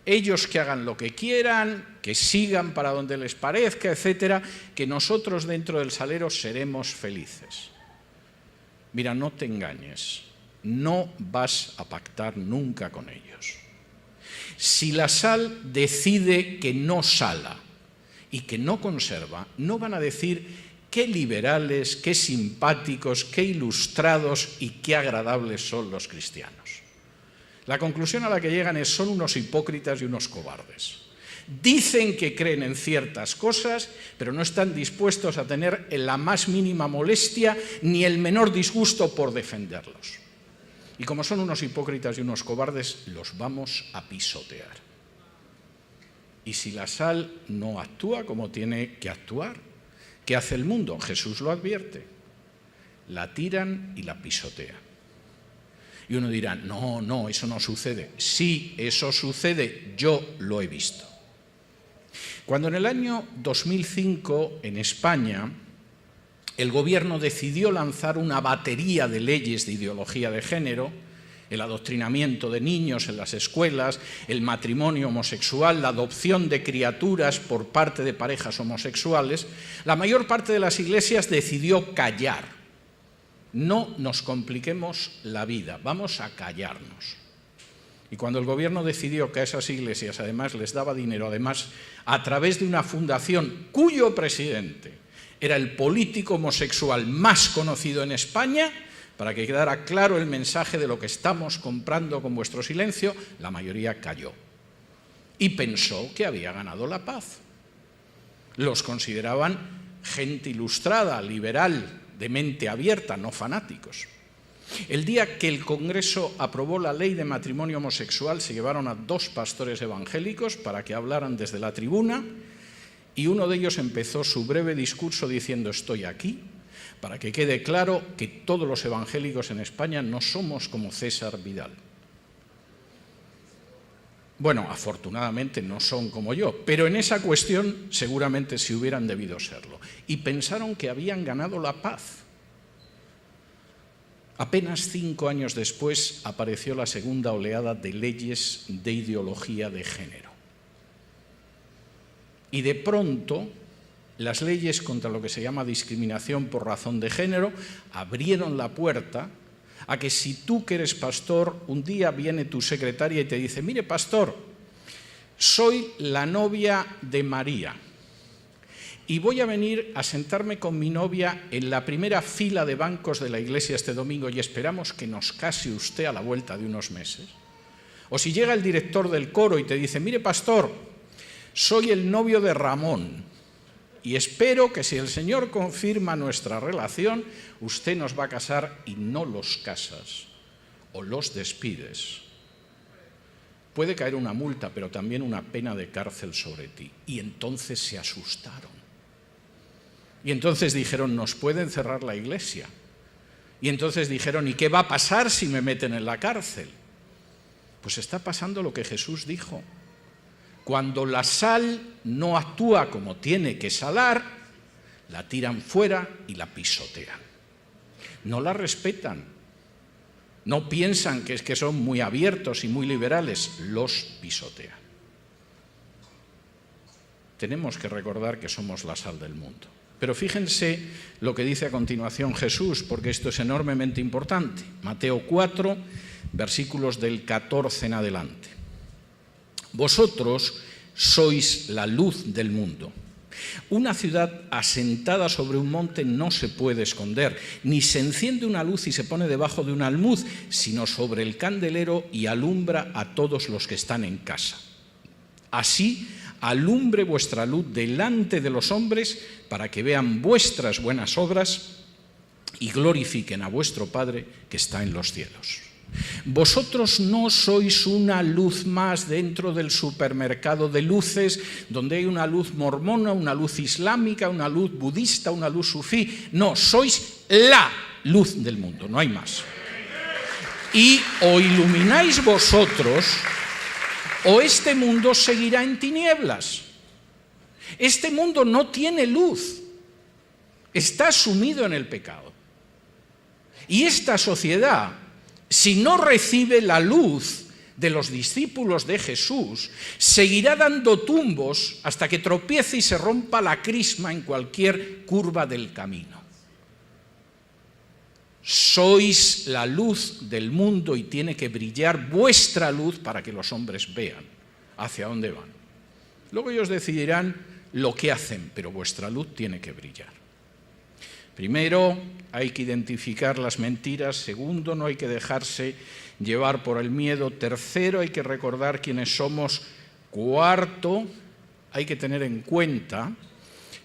Ellos que hagan lo que quieran, que sigan para donde les parezca, etcétera, que nosotros dentro del salero seremos felices. Mira, no te engañes, no vas a pactar nunca con ellos. Si la sal decide que no sala y que no conserva, no van a decir qué liberales, qué simpáticos, qué ilustrados y qué agradables son los cristianos. La conclusión a la que llegan es: son unos hipócritas y unos cobardes. Dicen que creen en ciertas cosas, pero no están dispuestos a tener la más mínima molestia ni el menor disgusto por defenderlos. Y como son unos hipócritas y unos cobardes, los vamos a pisotear. Y si la sal no actúa como tiene que actuar, ¿qué hace el mundo? Jesús lo advierte. La tiran y la pisotean. Y uno dirá, no, eso no sucede. Sí, eso sucede, yo lo he visto. Cuando en el año 2005 en España el gobierno decidió lanzar una batería de leyes de ideología de género, el adoctrinamiento de niños en las escuelas, el matrimonio homosexual, la adopción de criaturas por parte de parejas homosexuales, la mayor parte de las iglesias decidió callar. No nos compliquemos la vida, vamos a callarnos. Y cuando el gobierno decidió que a esas iglesias además les daba dinero, además a través de una fundación cuyo presidente era el político homosexual más conocido en España, para que quedara claro el mensaje de lo que estamos comprando con vuestro silencio, la mayoría calló y pensó que había ganado la paz. Los consideraban gente ilustrada, liberal, de mente abierta, no fanáticos. El día que el Congreso aprobó la ley de matrimonio homosexual, se llevaron a 2 pastores evangélicos para que hablaran desde la tribuna, y uno de ellos empezó su breve discurso diciendo: estoy aquí para que quede claro que todos los evangélicos en España no somos como César Vidal. Bueno, afortunadamente no son como yo, pero en esa cuestión seguramente sí hubieran debido serlo. Y pensaron que habían ganado la paz. Apenas 5 años después apareció la segunda oleada de leyes de ideología de género. Y de pronto, las leyes contra lo que se llama discriminación por razón de género abrieron la puerta a que si tú que eres pastor, un día viene tu secretaria y te dice: mire, pastor, soy la novia de María y voy a venir a sentarme con mi novia en la primera fila de bancos de la iglesia este domingo y esperamos que nos case usted a la vuelta de unos meses. O si llega el director del coro y te dice: mire, pastor, soy el novio de Ramón Y espero que si el Señor confirma nuestra relación, usted nos va a casar y no los casas o los despides. Puede caer una multa, pero también una pena de cárcel sobre ti. Y entonces se asustaron. Y entonces dijeron, nos pueden cerrar la iglesia. Y entonces dijeron, ¿y qué va a pasar si me meten en la cárcel? Pues está pasando lo que Jesús dijo. Cuando la sal no actúa como tiene que salar, la tiran fuera y la pisotean. No la respetan. No piensan que es que son muy abiertos y muy liberales, los pisotean. Tenemos que recordar que somos la sal del mundo. Pero fíjense lo que dice a continuación Jesús, porque esto es enormemente importante. Mateo 4, versículos del 14 en adelante. Vosotros sois la luz del mundo. Una ciudad asentada sobre un monte no se puede esconder, ni se enciende una luz y se pone debajo de un almud, sino sobre el candelero y alumbra a todos los que están en casa. Así alumbre vuestra luz delante de los hombres para que vean vuestras buenas obras y glorifiquen a vuestro Padre que está en los cielos. Vosotros no sois una luz más dentro del supermercado de luces, donde hay una luz mormona, una luz islámica, una luz budista, una luz sufí. No, sois la luz del mundo, no hay más. Y o ilumináis vosotros, o este mundo seguirá en tinieblas. Este mundo no tiene luz, está sumido en el pecado. Y esta sociedad, si no recibe la luz de los discípulos de Jesús, seguirá dando tumbos hasta que tropiece y se rompa la crisma en cualquier curva del camino. Sois la luz del mundo y tiene que brillar vuestra luz para que los hombres vean hacia dónde van. Luego ellos decidirán lo que hacen, pero vuestra luz tiene que brillar. Primero, hay que identificar las mentiras. Segundo, no hay que dejarse llevar por el miedo. Tercero, hay que recordar quiénes somos. Cuarto, hay que tener en cuenta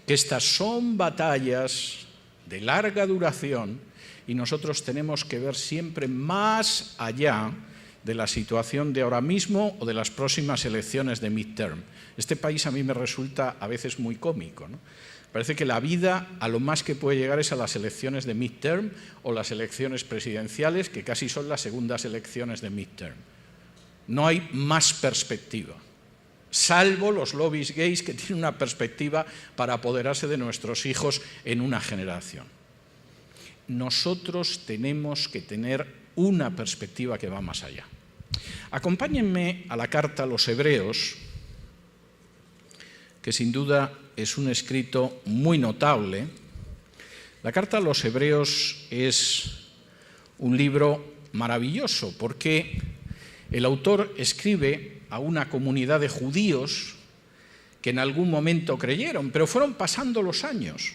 que estas son batallas de larga duración y nosotros tenemos que ver siempre más allá de la situación de ahora mismo o de las próximas elecciones de midterm. Este país a mí me resulta a veces muy cómico, ¿no? Parece que la vida a lo más que puede llegar es a las elecciones de midterm o las elecciones presidenciales, que casi son las segundas elecciones de midterm. No hay más perspectiva, salvo los lobbies gays que tienen una perspectiva para apoderarse de nuestros hijos en una generación. Nosotros tenemos que tener una perspectiva que va más allá. Acompáñenme a la carta a los Hebreos, que sin duda es un escrito muy notable. La carta a los Hebreos es un libro maravilloso porque el autor escribe a una comunidad de judíos que en algún momento creyeron, pero fueron pasando los años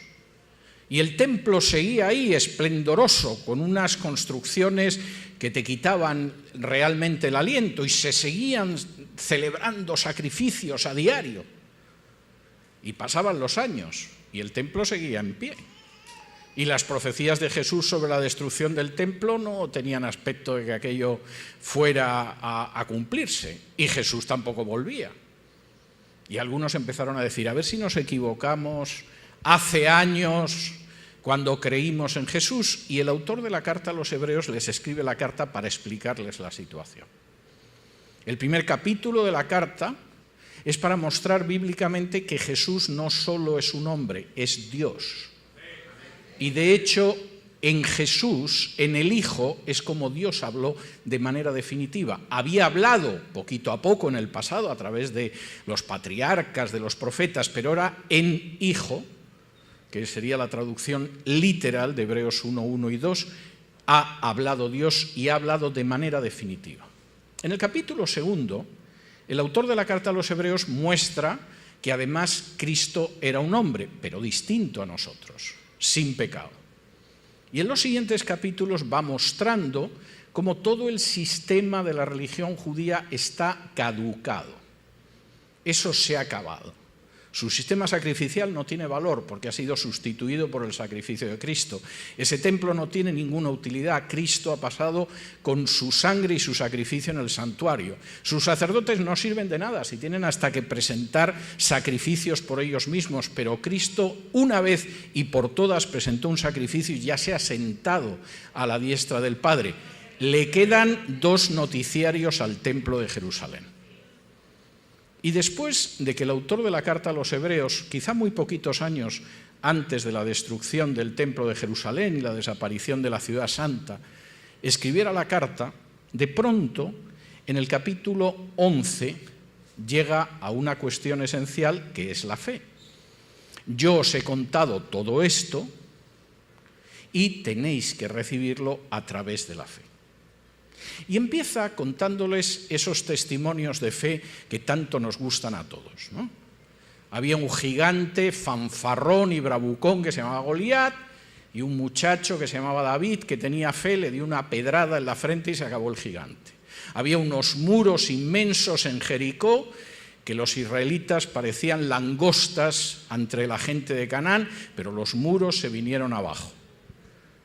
y el templo seguía ahí esplendoroso, con unas construcciones que te quitaban realmente el aliento y se seguían celebrando sacrificios a diario. Y pasaban los años y el templo seguía en pie. Y las profecías de Jesús sobre la destrucción del templo no tenían aspecto de que aquello fuera a cumplirse. Y Jesús tampoco volvía. Y algunos empezaron a decir, a ver si nos equivocamos hace años cuando creímos en Jesús. Y el autor de la carta a los Hebreos les escribe la carta para explicarles la situación. El primer capítulo de la carta es para mostrar bíblicamente que Jesús no solo es un hombre, es Dios. Y de hecho, en Jesús, en el Hijo, es como Dios habló de manera definitiva. Había hablado poquito a poco en el pasado a través de los patriarcas, de los profetas, pero ahora en Hijo, que sería la traducción literal de Hebreos 1, 1 y 2, ha hablado Dios y ha hablado de manera definitiva. En el capítulo 2, el autor de la carta a los Hebreos muestra que además Cristo era un hombre, pero distinto a nosotros, sin pecado. Y en los siguientes capítulos va mostrando cómo todo el sistema de la religión judía está caducado. Eso se ha acabado. Su sistema sacrificial no tiene valor porque ha sido sustituido por el sacrificio de Cristo. Ese templo no tiene ninguna utilidad. Cristo ha pasado con su sangre y su sacrificio en el santuario. Sus sacerdotes no sirven de nada si tienen hasta que presentar sacrificios por ellos mismos, pero Cristo una vez y por todas presentó un sacrificio y ya se ha sentado a la diestra del Padre. Le quedan 2 noticiarios al templo de Jerusalén. Y después de que el autor de la carta a los Hebreos, quizá muy poquitos años antes de la destrucción del templo de Jerusalén y la desaparición de la ciudad santa, escribiera la carta, de pronto, en el capítulo 11, llega a una cuestión esencial que es la fe. Yo os he contado todo esto y tenéis que recibirlo a través de la fe. Y empieza contándoles esos testimonios de fe que tanto nos gustan a todos, ¿no? Había un gigante fanfarrón y bravucón que se llamaba Goliat y un muchacho que se llamaba David que tenía fe, le dio una pedrada en la frente y se acabó el gigante. Había unos muros inmensos en Jericó que los israelitas parecían langostas entre la gente de Canaán, pero los muros se vinieron abajo.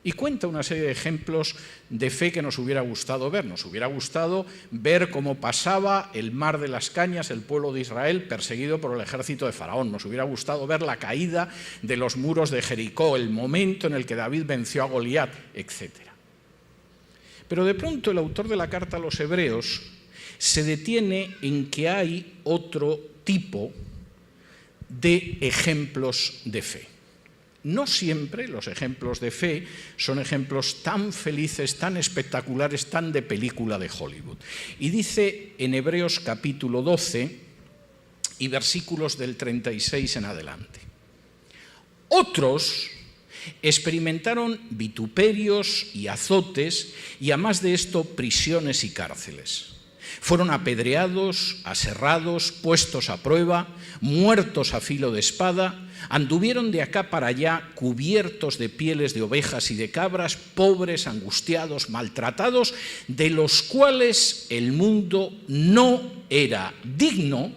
Y cuenta una serie de ejemplos de fe que nos hubiera gustado ver. Nos hubiera gustado ver cómo pasaba el mar de las cañas el pueblo de Israel perseguido por el ejército de Faraón. Nos hubiera gustado ver la caída de los muros de Jericó, el momento en el que David venció a Goliat, etc. Pero de pronto el autor de la carta a los Hebreos se detiene en que hay otro tipo de ejemplos de fe. No siempre los ejemplos de fe son ejemplos tan felices, tan espectaculares, tan de película de Hollywood. Y dice en Hebreos capítulo 12 y versículos del 36 en adelante. Otros experimentaron vituperios y azotes y, además de esto, prisiones y cárceles. Fueron apedreados, aserrados, puestos a prueba, muertos a filo de espada, anduvieron de acá para allá cubiertos de pieles de ovejas y de cabras, pobres, angustiados, maltratados, de los cuales el mundo no era digno,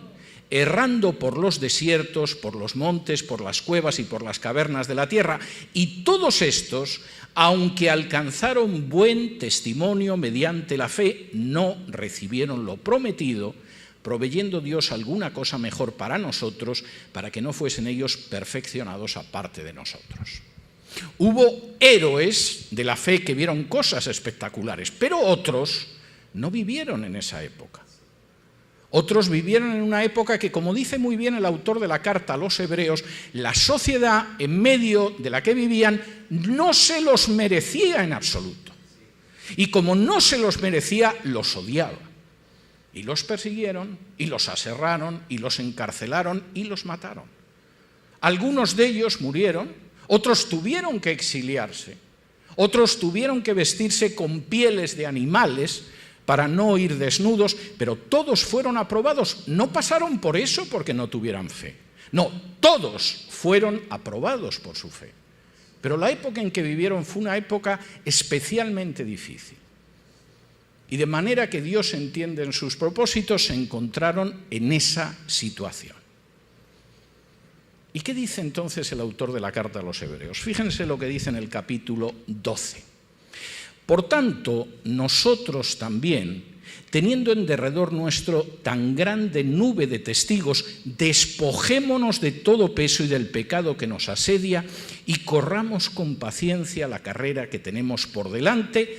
errando por los desiertos, por los montes, por las cuevas y por las cavernas de la tierra. Y todos estos, aunque alcanzaron buen testimonio mediante la fe, no recibieron lo prometido, proveyendo Dios alguna cosa mejor para nosotros, para que no fuesen ellos perfeccionados aparte de nosotros. Hubo héroes de la fe que vieron cosas espectaculares, pero otros no vivieron en esa época. Otros vivieron en una época que, como dice muy bien el autor de la carta a los Hebreos, la sociedad en medio de la que vivían no se los merecía en absoluto. Y como no se los merecía, los odiaba. Y los persiguieron, y los aserraron, y los encarcelaron, y los mataron. Algunos de ellos murieron, otros tuvieron que exiliarse, otros tuvieron que vestirse con pieles de animales para no ir desnudos, pero todos fueron aprobados. No pasaron por eso porque no tuvieran fe. No, todos fueron aprobados por su fe. Pero la época en que vivieron fue una época especialmente difícil. Y de manera que Dios entiende en sus propósitos, se encontraron en esa situación. ¿Y qué dice entonces el autor de la carta a los Hebreos? Fíjense lo que dice en el capítulo 12. Por tanto, nosotros también, teniendo en derredor nuestro tan grande nube de testigos, despojémonos de todo peso y del pecado que nos asedia y corramos con paciencia la carrera que tenemos por delante,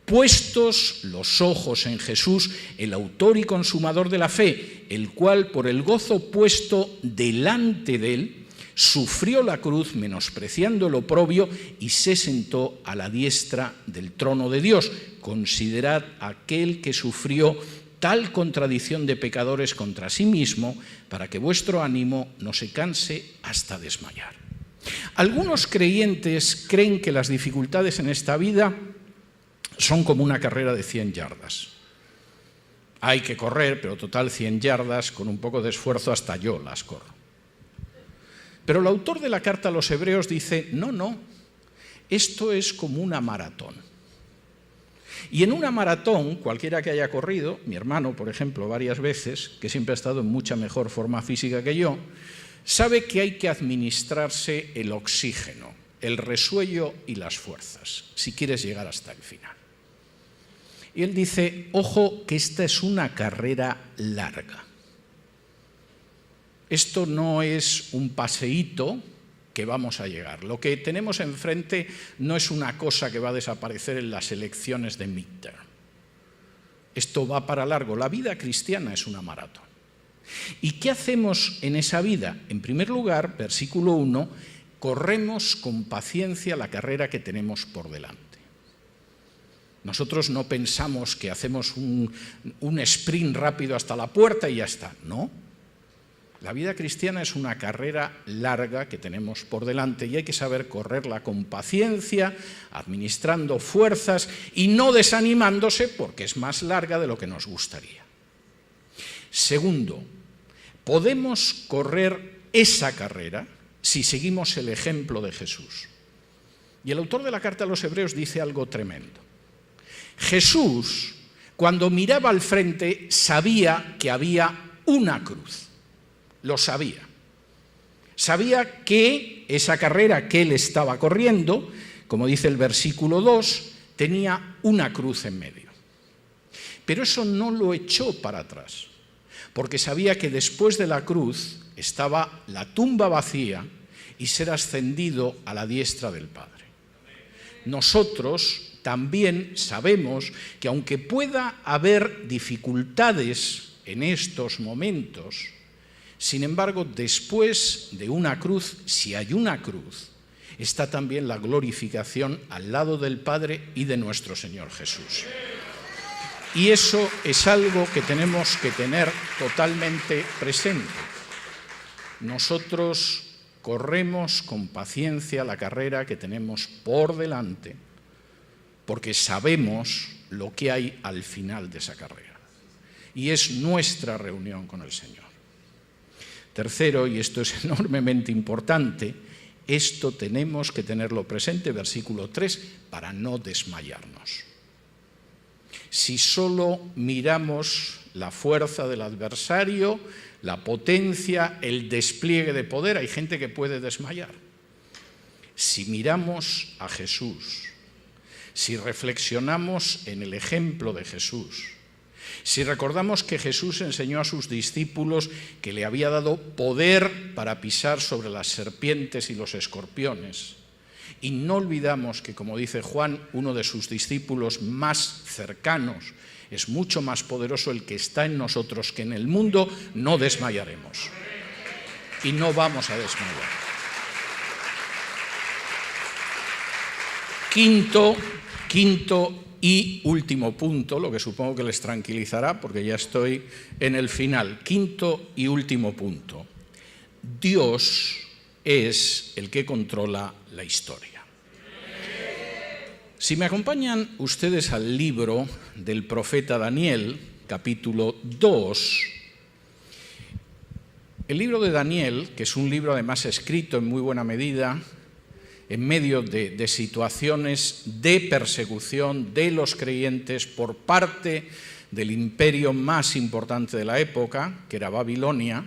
puestos los ojos en Jesús, el autor y consumador de la fe, el cual por el gozo puesto delante de él, sufrió la cruz menospreciando el oprobio y se sentó a la diestra del trono de Dios. Considerad aquel que sufrió tal contradicción de pecadores contra sí mismo, para que vuestro ánimo no se canse hasta desmayar. Algunos creyentes creen que las dificultades en esta vida son como una carrera de 100 yardas. Hay que correr, pero total 100 yardas, con un poco de esfuerzo hasta yo las corro. Pero el autor de la carta a los Hebreos dice, no, esto es como una maratón. Y en una maratón, cualquiera que haya corrido, mi hermano, por ejemplo, varias veces, que siempre ha estado en mucha mejor forma física que yo, sabe que hay que administrarse el oxígeno, el resuello y las fuerzas, si quieres llegar hasta el final. Y él dice, ojo, que esta es una carrera larga. Esto no es un paseíto que vamos a llegar. Lo que tenemos enfrente no es una cosa que va a desaparecer en las elecciones de midterm. Esto va para largo. La vida cristiana es una maratón. ¿Y qué hacemos en esa vida? En primer lugar, versículo 1, corremos con paciencia la carrera que tenemos por delante. Nosotros no pensamos que hacemos un sprint rápido hasta la puerta y ya está, ¿no? La vida cristiana es una carrera larga que tenemos por delante y hay que saber correrla con paciencia, administrando fuerzas y no desanimándose porque es más larga de lo que nos gustaría. Segundo, podemos correr esa carrera si seguimos el ejemplo de Jesús. Y el autor de la carta a los Hebreos dice algo tremendo. Jesús, cuando miraba al frente, sabía que había una cruz. Lo sabía. Sabía que esa carrera que él estaba corriendo, como dice el versículo 2, tenía una cruz en medio. Pero eso no lo echó para atrás, porque sabía que después de la cruz estaba la tumba vacía y ser ascendido a la diestra del Padre. Nosotros también sabemos que aunque pueda haber dificultades en estos momentos, sin embargo, después de una cruz, si hay una cruz, está también la glorificación al lado del Padre y de nuestro Señor Jesús. Y eso es algo que tenemos que tener totalmente presente. Nosotros corremos con paciencia la carrera que tenemos por delante, porque sabemos lo que hay al final de esa carrera. Y es nuestra reunión con el Señor. Tercero, y esto es enormemente importante, esto tenemos que tenerlo presente, versículo 3, para no desmayarnos. Si solo miramos la fuerza del adversario, la potencia, el despliegue de poder, hay gente que puede desmayar. Si miramos a Jesús, si reflexionamos en el ejemplo de Jesús, si recordamos que Jesús enseñó a sus discípulos que le había dado poder para pisar sobre las serpientes y los escorpiones, y no olvidamos que, como dice Juan, uno de sus discípulos más cercanos, es mucho más poderoso el que está en nosotros que en el mundo, no desmayaremos. Y no vamos a desmayar. Quinto y último punto, lo que supongo que les tranquilizará porque ya estoy en el final. Quinto y último punto. Dios es el que controla la historia. Si me acompañan ustedes al libro del profeta Daniel, capítulo 2, el libro de Daniel, que es un libro además escrito en muy buena medida en medio de situaciones de persecución de los creyentes por parte del imperio más importante de la época, que era Babilonia.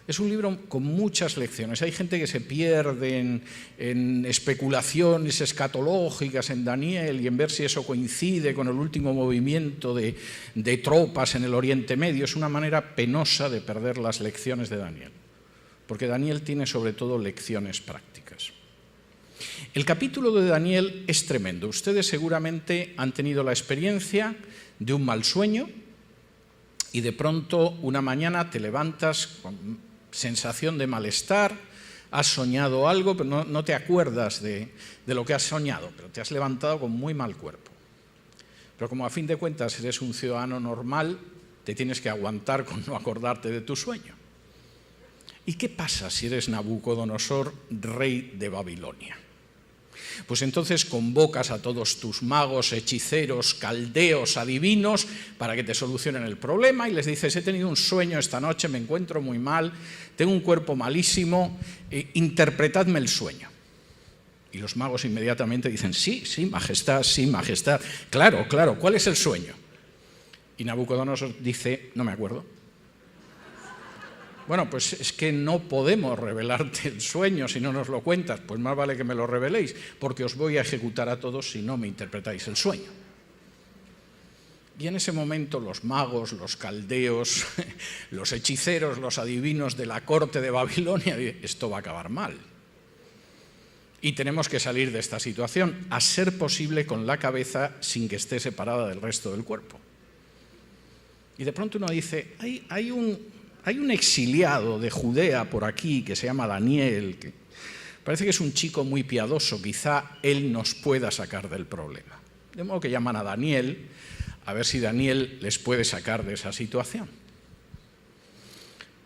Es un libro con muchas lecciones. Hay gente que se pierde en especulaciones escatológicas en Daniel y en ver si eso coincide con el último movimiento de tropas en el Oriente Medio. Es una manera penosa de perder las lecciones de Daniel, porque Daniel tiene sobre todo lecciones prácticas. El capítulo de Daniel es tremendo. Ustedes seguramente han tenido la experiencia de un mal sueño y de pronto una mañana te levantas con sensación de malestar, has soñado algo, pero no te acuerdas de lo que has soñado, pero te has levantado con muy mal cuerpo. Pero como a fin de cuentas eres un ciudadano normal, te tienes que aguantar con no acordarte de tu sueño. ¿Y qué pasa si eres Nabucodonosor, rey de Babilonia? Pues entonces convocas a todos tus magos, hechiceros, caldeos, adivinos para que te solucionen el problema y les dices: he tenido un sueño esta noche, me encuentro muy mal, tengo un cuerpo malísimo, interpretadme el sueño. Y los magos inmediatamente dicen: sí, majestad, claro, ¿cuál es el sueño? Y Nabucodonosor dice: no me acuerdo. Bueno, pues es que no podemos revelarte el sueño si no nos lo cuentas. Pues más vale que me lo reveléis, porque os voy a ejecutar a todos si no me interpretáis el sueño. Y en ese momento los magos, los caldeos, los hechiceros, los adivinos de la corte de Babilonia, esto va a acabar mal. Y tenemos que salir de esta situación, a ser posible con la cabeza sin que esté separada del resto del cuerpo. Y de pronto uno dice, hay un exiliado de Judea por aquí que se llama Daniel, que parece que es un chico muy piadoso, quizá él nos pueda sacar del problema. De modo que llaman a Daniel, a ver si Daniel les puede sacar de esa situación.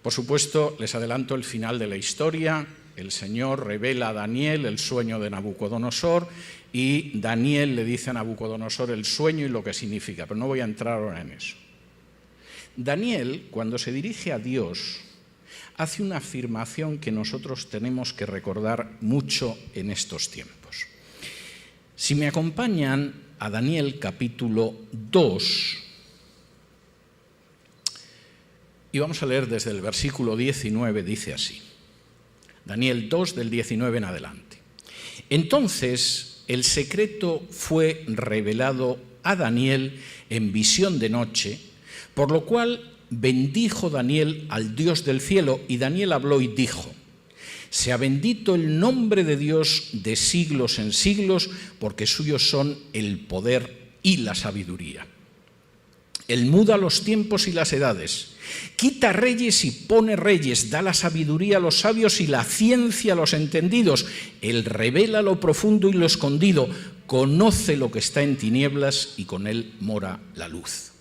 Por supuesto, les adelanto el final de la historia. El Señor revela a Daniel el sueño de Nabucodonosor y Daniel le dice a Nabucodonosor el sueño y lo que significa, pero no voy a entrar ahora en eso. Daniel, cuando se dirige a Dios, hace una afirmación que nosotros tenemos que recordar mucho en estos tiempos. Si me acompañan a Daniel capítulo 2, y vamos a leer desde el versículo 19, dice así. Daniel 2, del 19 en adelante. Entonces el secreto fue revelado a Daniel en visión de noche, por lo cual bendijo Daniel al Dios del cielo, y Daniel habló y dijo: sea bendito el nombre de Dios de siglos en siglos, porque suyos son el poder y la sabiduría. Él muda los tiempos y las edades, quita reyes y pone reyes, da la sabiduría a los sabios y la ciencia a los entendidos. Él revela lo profundo y lo escondido, conoce lo que está en tinieblas y con él mora la luz.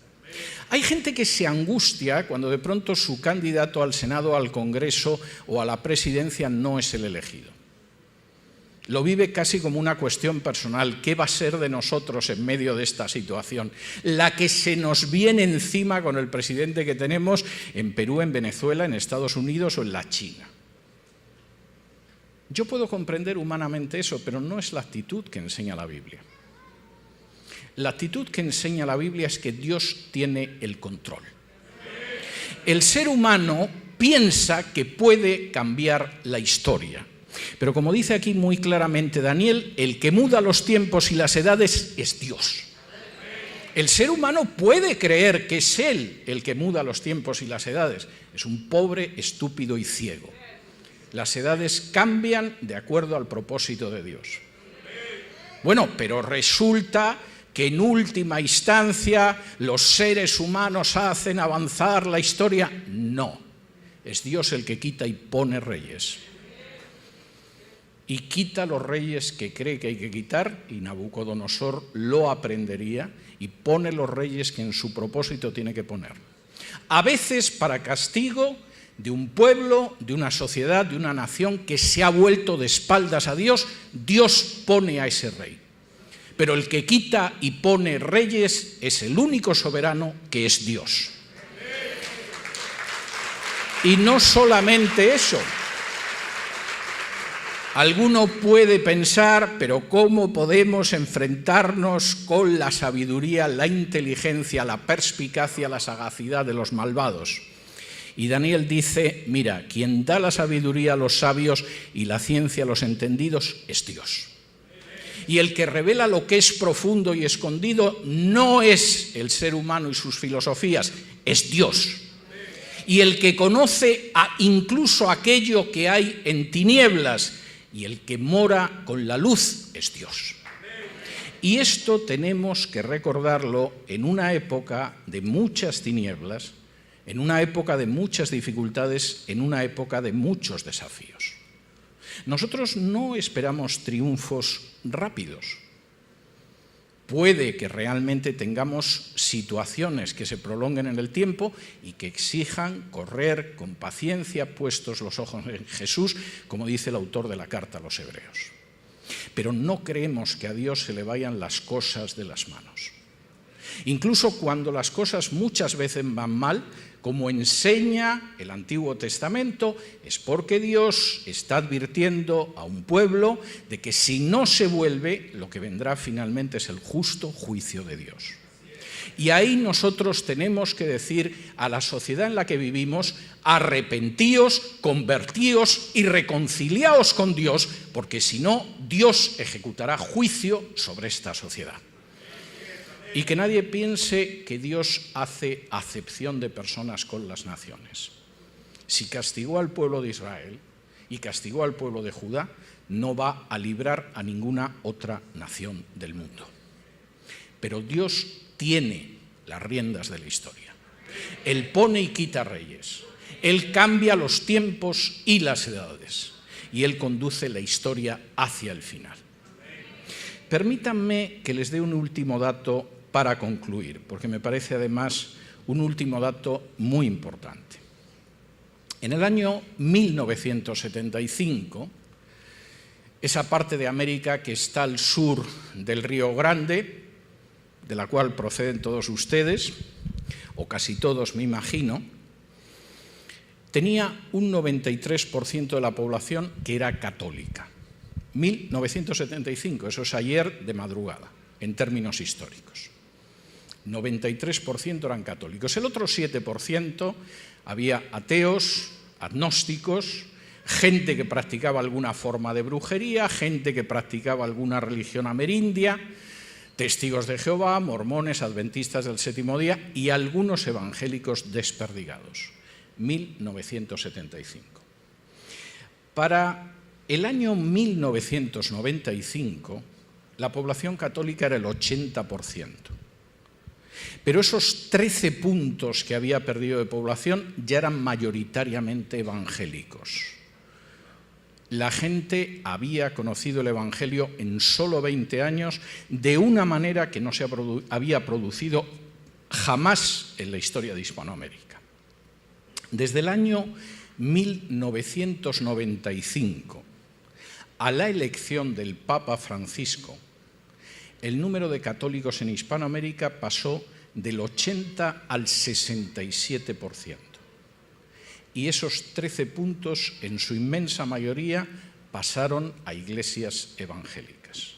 Hay gente que se angustia cuando de pronto su candidato al Senado, al Congreso o a la presidencia no es el elegido. Lo vive casi como una cuestión personal. ¿Qué va a ser de nosotros en medio de esta situación? La que se nos viene encima con el presidente que tenemos en Perú, en Venezuela, en Estados Unidos o en la China. Yo puedo comprender humanamente eso, pero no es la actitud que enseña la Biblia. La actitud que enseña la Biblia es que Dios tiene el control. El ser humano piensa que puede cambiar la historia. Pero como dice aquí muy claramente Daniel, el que muda los tiempos y las edades es Dios. El ser humano puede creer que es Él el que muda los tiempos y las edades. Es un pobre, estúpido y ciego. Las edades cambian de acuerdo al propósito de Dios. Bueno, pero resulta que en última instancia los seres humanos hacen avanzar la historia. No, es Dios el que quita y pone reyes. Y quita los reyes que cree que hay que quitar, y Nabucodonosor lo aprendería, y pone los reyes que en su propósito tiene que poner. A veces para castigo de un pueblo, de una sociedad, de una nación que se ha vuelto de espaldas a Dios, Dios pone a ese rey. Pero el que quita y pone reyes es el único soberano, que es Dios. Y no solamente eso. Alguno puede pensar, pero ¿cómo podemos enfrentarnos con la sabiduría, la inteligencia, la perspicacia, la sagacidad de los malvados? Y Daniel dice, mira, quien da la sabiduría a los sabios y la ciencia a los entendidos es Dios. Y el que revela lo que es profundo y escondido no es el ser humano y sus filosofías, es Dios. Y el que conoce incluso aquello que hay en tinieblas, y el que mora con la luz es Dios. Y esto tenemos que recordarlo en una época de muchas tinieblas, en una época de muchas dificultades, en una época de muchos desafíos. Nosotros no esperamos triunfos rápidos. Puede que realmente tengamos situaciones que se prolonguen en el tiempo y que exijan correr con paciencia, puestos los ojos en Jesús, como dice el autor de la carta a los Hebreos. Pero no creemos que a Dios se le vayan las cosas de las manos. Incluso cuando las cosas muchas veces van mal, como enseña el Antiguo Testamento, es porque Dios está advirtiendo a un pueblo de que si no se vuelve, lo que vendrá finalmente es el justo juicio de Dios. Y ahí nosotros tenemos que decir a la sociedad en la que vivimos: arrepentíos, convertíos y reconciliaos con Dios, porque si no, Dios ejecutará juicio sobre esta sociedad. Y que nadie piense que Dios hace acepción de personas con las naciones. Si castigó al pueblo de Israel y castigó al pueblo de Judá, no va a librar a ninguna otra nación del mundo. Pero Dios tiene las riendas de la historia. Él pone y quita reyes. Él cambia los tiempos y las edades. Y Él conduce la historia hacia el final. Permítanme que les dé un último dato para concluir, porque me parece además un último dato muy importante. En el año 1975, esa parte de América que está al sur del Río Grande, de la cual proceden todos ustedes, o casi todos me imagino, tenía un 93% de la población que era católica. 1975, eso es ayer de madrugada, en términos históricos. 93% eran católicos. El otro 7% había ateos, agnósticos, gente que practicaba alguna forma de brujería, gente que practicaba alguna religión amerindia, testigos de Jehová, mormones, adventistas del séptimo día y algunos evangélicos desperdigados. 1975. Para el año 1995, la población católica era el 80%. Pero esos 13 puntos que había perdido de población ya eran mayoritariamente evangélicos. La gente había conocido el Evangelio en solo 20 años de una manera que no se había producido jamás en la historia de Hispanoamérica. Desde el año 1995 a la elección del Papa Francisco, el número de católicos en Hispanoamérica pasó del 80 al 67%. Y esos 13 puntos, en su inmensa mayoría, pasaron a iglesias evangélicas.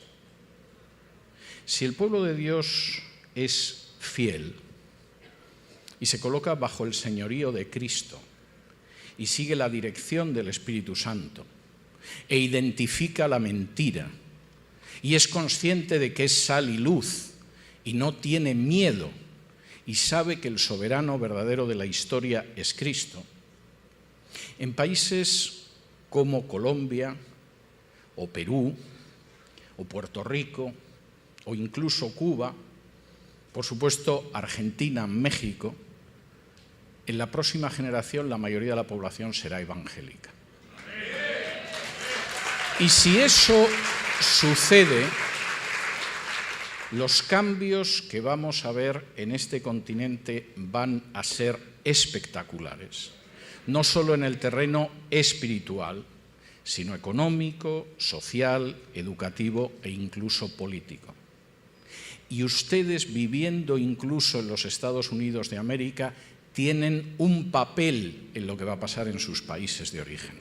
Si el pueblo de Dios es fiel y se coloca bajo el señorío de Cristo y sigue la dirección del Espíritu Santo e identifica la mentira y es consciente de que es sal y luz y no tiene miedo y sabe que el soberano verdadero de la historia es Cristo, en países como Colombia o Perú o Puerto Rico o incluso Cuba, por supuesto Argentina, México, en la próxima generación la mayoría de la población será evangélica. Y si eso sucede, los cambios que vamos a ver en este continente van a ser espectaculares, no solo en el terreno espiritual, sino económico, social, educativo e incluso político. Y ustedes, viviendo incluso en los Estados Unidos de América, tienen un papel en lo que va a pasar en sus países de origen.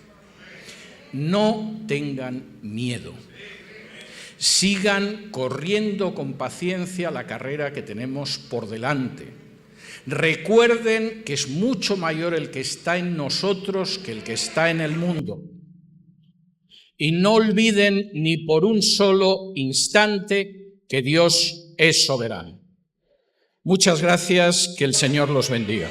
No tengan miedo. Sigan corriendo con paciencia la carrera que tenemos por delante. Recuerden que es mucho mayor el que está en nosotros que el que está en el mundo. Y no olviden ni por un solo instante que Dios es soberano. Muchas gracias, que el Señor los bendiga.